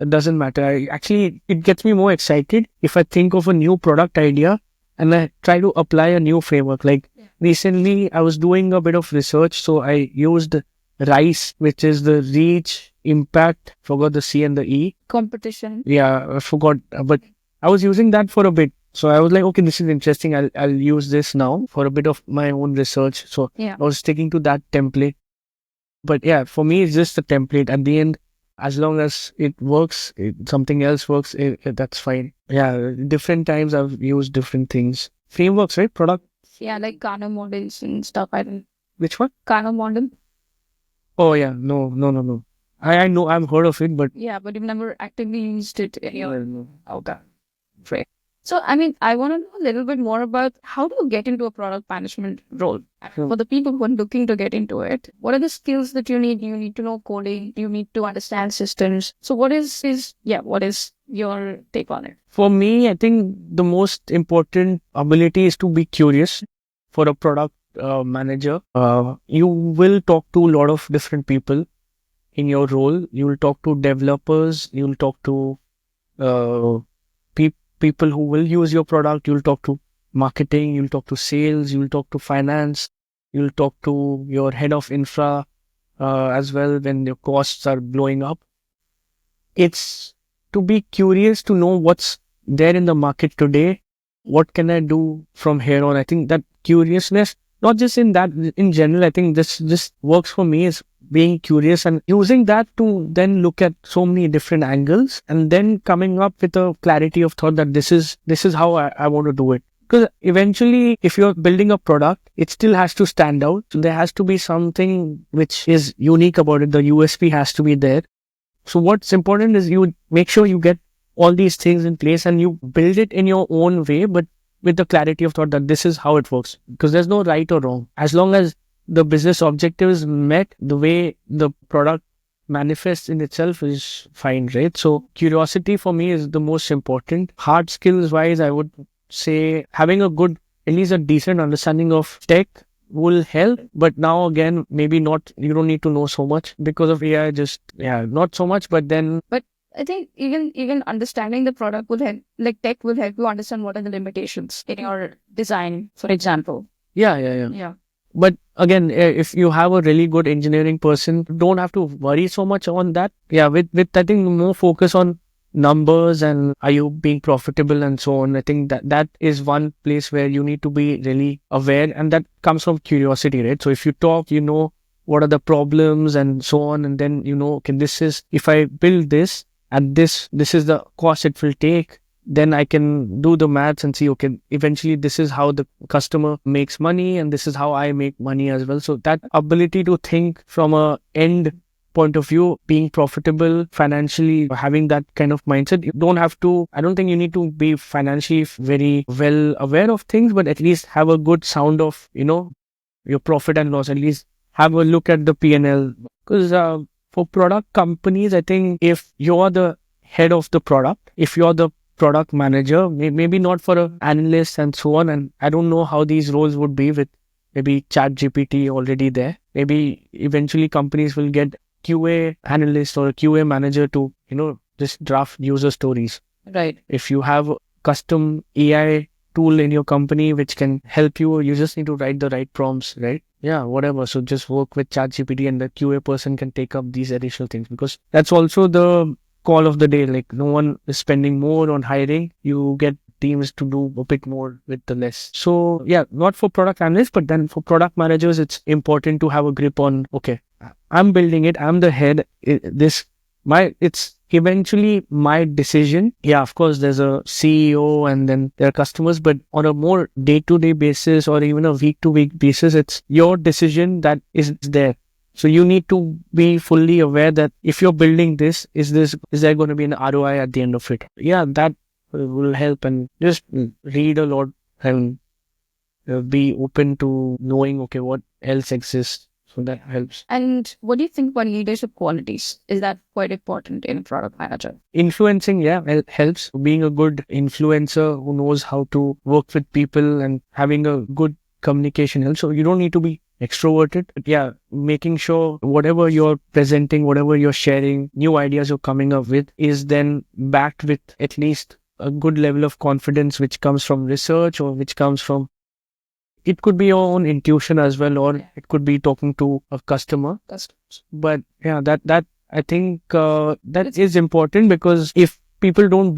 it doesn't matter. It gets me more excited if I think of a new product idea and I try to apply a new framework. Like recently, I was doing a bit of research, so I used RICE, which is the reach, impact, forgot the C and the E. Competition. Yeah, I forgot, but I was using that for a bit. So I was like, okay, this is interesting. I'll use this now for a bit of my own research. So Yeah. I was sticking to that template. But yeah, for me, it's just a template. At the end, as long as it works, something else works, that's fine. Yeah, different times I've used different things. Frameworks, right? Product. Yeah, like Kano models and stuff. I don't. Which one? Kano model. Oh yeah, no. I know, I've heard of it, but Yeah, but you've never actively used it in your. no. Okay. Great. So, I mean, I want to know a little bit more about how do you get into a product management role? Sure. For the people who are looking to get into it, what are the skills that you need? You need to know coding. You need to understand systems. So, what is your take on it? For me, I think the most important ability is to be curious for a product manager. You will talk to a lot of different people in your role. You will talk to developers. You will talk to people who will use your product. You'll talk to marketing. You'll talk to sales. You'll talk to finance. You'll talk to your head of infra as well when your costs are blowing up. It's to be curious to know what's there in the market today. What can I do from here on? I think that curiousness, not just in that, in general, I think this works for me is being curious and using that to then look at so many different angles and then coming up with a clarity of thought that this is how I want to do it. Because eventually, if you're building a product, it still has to stand out. So there has to be something which is unique about it. The USP has to be there. So what's important is you make sure you get all these things in place and you build it in your own way, but with the clarity of thought that this is how it works. Because there's no right or wrong. As long as the business objective is met, the way the product manifests in itself is fine, right? So curiosity for me is the most important. Hard skills wise, I would say having a good, at least a decent understanding of tech will help. But now again, maybe not, you don't need to know so much because of AI, not so much, but then. But I think even understanding the product will help, like tech will help you understand what are the limitations in your design, for example. Yeah. But again, if you have a really good engineering person, don't have to worry so much on that. Yeah, with I think more focus on numbers and are you being profitable and so on. I think that is one place where you need to be really aware, and that comes from curiosity, right? So if you talk, you know what are the problems and so on, and then you know, okay, this is, if I build this and this is the cost it will take, then I can do the maths and see, okay, eventually this is how the customer makes money and this is how I make money as well. So that ability to think from a end point of view, being profitable financially, having that kind of mindset, you don't have to, I don't think you need to be financially very well aware of things, but at least have a good sound of, you know, your profit and loss, at least have a look at the P&L. Because for product companies, I think if you're the head of the product, if you're the product manager, maybe not for an analyst and so on. And I don't know how these roles would be with maybe ChatGPT already there. Maybe eventually companies will get QA analyst or a QA manager to, you know, just draft user stories. Right. If you have a custom AI tool in your company which can help you just need to write the right prompts, right? Yeah, whatever. So just work with ChatGPT and the QA person can take up these additional things, because that's also the call of the day. Like, no one is spending more on hiring. You get teams to do a bit more with the less. So yeah, not for product analysts, but then for product managers, it's important to have a grip on, okay, I'm building it. I'm the head. It's eventually my decision. Yeah, of course, there's a CEO and then there are customers, but on a more day-to-day basis or even a week-to-week basis, it's your decision that is there. So you need to be fully aware that if you're building this, is there going to be an ROI at the end of it? Yeah, that will help. And just read a lot and be open to knowing, okay, what else exists. So that helps. And what do you think about leadership qualities? Is that quite important in a product manager? Influencing, yeah, helps. Being a good influencer who knows how to work with people and having a good communication helps. So you don't need to be extroverted. But yeah, making sure whatever you're presenting, whatever you're sharing, new ideas you're coming up with is then backed with at least a good level of confidence, which comes from research or which comes from, it could be your own intuition as well, or it could be talking to a customer. But yeah, that I think that is important, because if people don't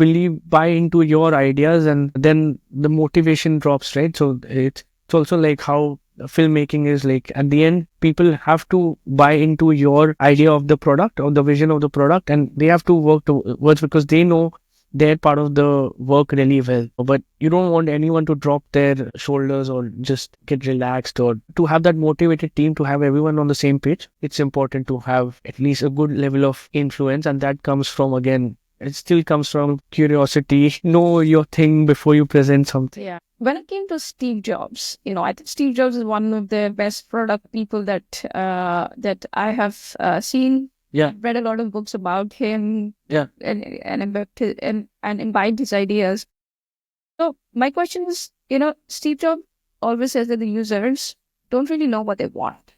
buy into your ideas, and then the motivation drops, right? So it's also like how filmmaking is. Like at the end, people have to buy into your idea of the product or the vision of the product, and they have to work towards, because they know their part of the work really well. But you don't want anyone to drop their shoulders or just get relaxed, or to have that motivated team, to have everyone on the same page. It's important to have at least a good level of influence, and that comes from, again, it still comes from curiosity. Know your thing before you present something. Yeah. When it came to Steve Jobs, I think Steve Jobs is one of the best product people that that I have seen. Yeah. Read a lot of books about him. Yeah. And imbibed his ideas. So my question is, Steve Jobs always says that the users don't really know what they want.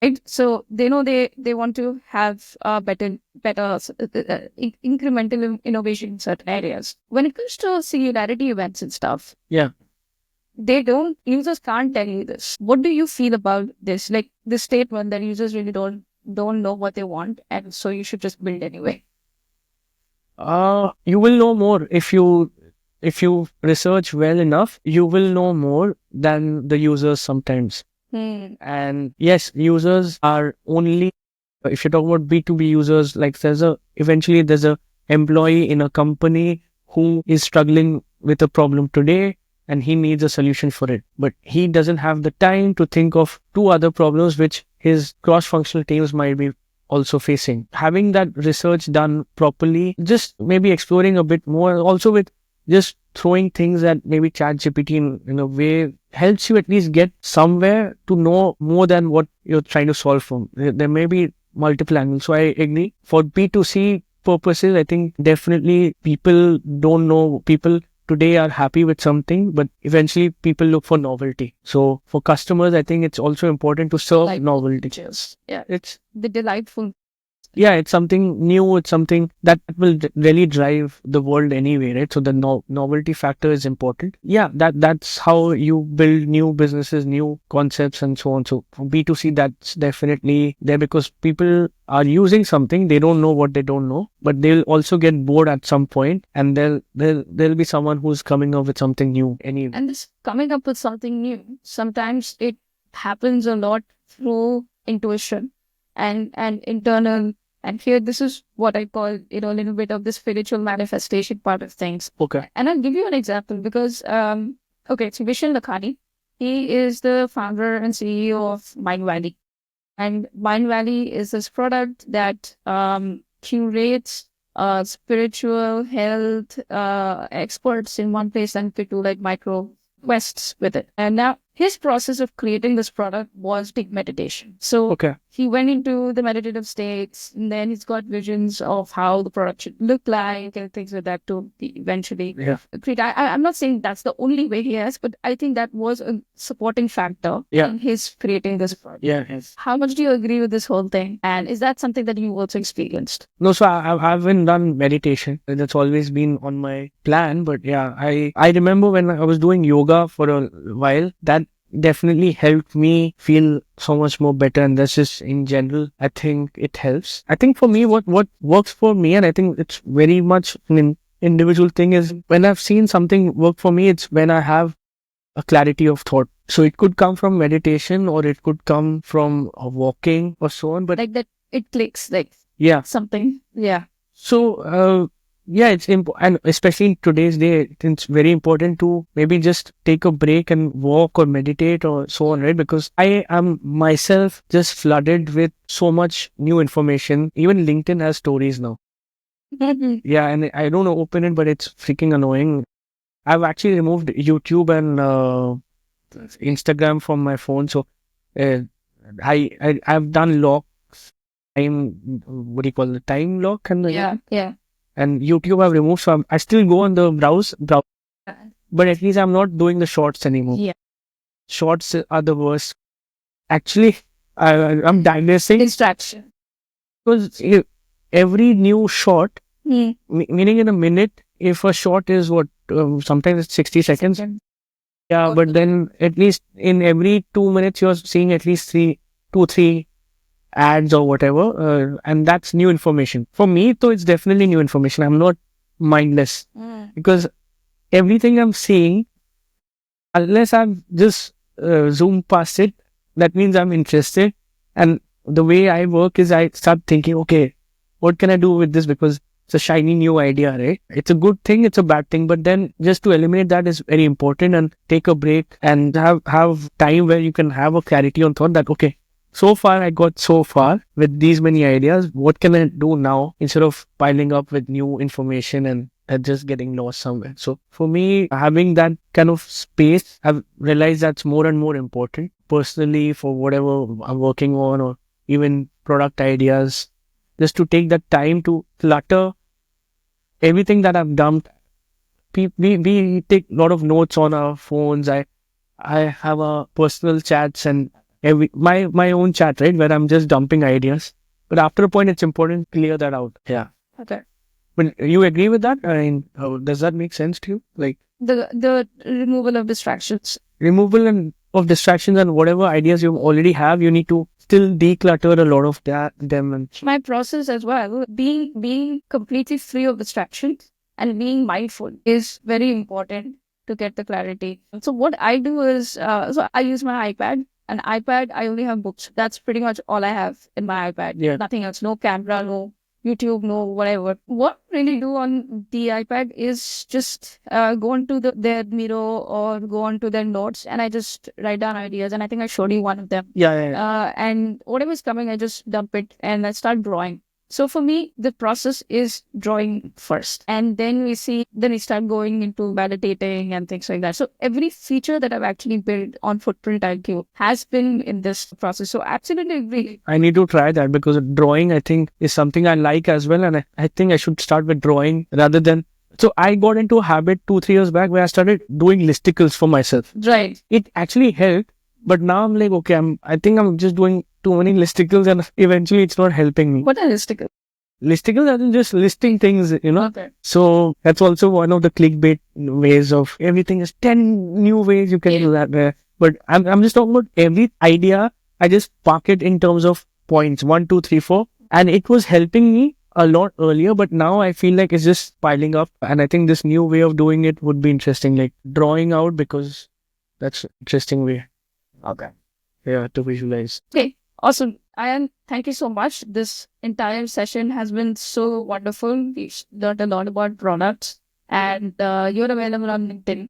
Right? So they know they want to have better incremental innovation in certain areas. When it comes to singularity events and stuff, Yeah. Users can't tell you this. What do you feel about this? Like the statement that users really don't know what they want, and so you should just build anyway. You will know more if you research well enough. You will know more than the users sometimes. And yes, users are only, if you talk about B2B users, like eventually there's a employee in a company who is struggling with a problem today, and he needs a solution for it. But he doesn't have the time to think of two other problems which his cross-functional teams might be also facing. Having that research done properly, just maybe exploring a bit more, also with just throwing things at maybe ChatGPT in a way, helps you at least get somewhere to know more than what you're trying to solve from. There may be multiple angles. So I agree. For B2C purposes, I think definitely people don't know. People today are happy with something, but eventually people look for novelty. So for customers, I think it's also important to serve novelty. Yeah. It's the delightful. Yeah, it's something new. It's something that will really drive the world anyway, right? So the novelty factor is important. Yeah, that's how you build new businesses, new concepts, and so on. So for B2C, that's definitely there, because people are using something, they don't know what they don't know, but they'll also get bored at some point, and there'll be someone who's coming up with something new anyway. And this coming up with something new, sometimes it happens a lot through intuition and internal. And here, this is what I call, a little bit of the spiritual manifestation part of things. Okay. And I'll give you an example, because, so Vishen Lakhani, he is the founder and CEO of Mind Valley. And Mind Valley is this product that curates spiritual health experts in one place, and to do like micro quests with it. And now his process of creating this product was deep meditation. So he went into the meditative states, and then he's got visions of how the product should look like and things like that to eventually create. I'm not saying that's the only way he has, but I think that was a supporting factor in his creating this product. Yes. How much do you agree with this whole thing? And is that something that you also experienced? No, so I haven't done meditation. That's always been on my plan. But yeah, I remember when I was doing yoga for a while, that definitely helped me feel so much more better. And that's just in general, I think it helps. I think for me, what works for me, and I think it's very much an individual thing, is when I've seen something work for me, it's when I have a clarity of thought. So it could come from meditation, or it could come from walking or so on. But like that, it clicks, like something. Yeah. So yeah, it's important, and especially in today's day, it's very important to maybe just take a break and walk or meditate or so on, right? Because I am myself just flooded with so much new information. Even LinkedIn has stories now. Yeah, and I don't open it, but it's freaking annoying. I've actually removed YouTube and Instagram from my phone. So uh, I've done locks, time, what do you call it, time lock, and Yeah. and YouTube I've removed. So I still go on the browse, but at least I'm not doing the shorts anymore. Yeah. Shorts are the worst. Actually, I'm digressing Distraction. because every new short, Hmm. meaning in a minute, if a short is what, sometimes it's 60 seconds. Yeah, but then at least in every 2 minutes, you're seeing at least two, three ads or whatever. And that's new information. For me, though, it's definitely new information. I'm not mindless because everything I'm seeing, unless I've just zoomed past it, that means I'm interested. And the way I work is I start thinking, okay, what can I do with this? Because it's a shiny new idea, right? It's a good thing, it's a bad thing. But then just to eliminate that is very important, and take a break and have time where you can have a clarity on thought that, okay, so far I got so far with these many ideas. What can I do now instead of piling up with new information and just getting lost somewhere? So for me, having that kind of space, I've realized that's more and more important personally for whatever I'm working on, or even product ideas, just to take that time to clutter everything that I've dumped. We take a lot of notes on our phones. I have a personal chats and my own chat, right, where I'm just dumping ideas. But after a point, it's important to clear that out. Yeah. Okay. But you agree with that? I mean, does that make sense to you? Like The removal of distractions. removal of distractions and whatever ideas you already have, you need to still declutter a lot of them. And My process as well, being completely free of distractions and being mindful is very important to get the clarity. So what I do is, so I use my iPad. And iPad, I only have books. That's pretty much all I have in my iPad. Yeah. Nothing else. No camera, no YouTube, no whatever. What I really do on the iPad is just go onto their Miro or go onto their notes, and I just write down ideas. And I think I showed you one of them. yeah. And whatever's coming, I just dump it and I start drawing. So for me, the process is drawing first, and then we start going into validating and things like that. So every feature that I've actually built on Footprint IQ has been in this process. So absolutely agree. I need to try that because drawing, I think, is something I like as well. And I think I should start with drawing rather than. So I got into a habit 2, 3 years back where I started doing listicles for myself. Right. It actually helped, but now I'm like, okay, I think I'm just doing too many listicles and eventually it's not helping me. What are listicles? Listicles are just listing things, Okay. So that's also one of the clickbait ways of everything is 10 new ways you can do that. But I'm just talking about every idea. I just park it in terms of points, 1, 2, 3, 4. And it was helping me a lot earlier, but now I feel like it's just piling up. And I think this new way of doing it would be interesting, like drawing out, because that's an interesting way. Okay. Yeah, to visualize. Okay. Awesome. Ayan, thank you so much. This entire session has been so wonderful. We've learned a lot about products, and you're available on LinkedIn.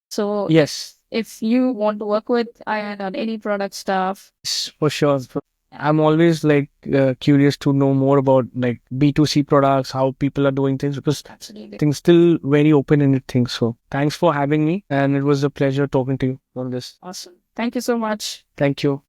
So Yes, if you want to work with Ayan on any product stuff, for sure. I'm always like curious to know more about like B2C products, how people are doing things, because absolutely. things still very open-ended things. So thanks for having me, and it was a pleasure talking to you on this. Awesome. Thank you so much. Thank you.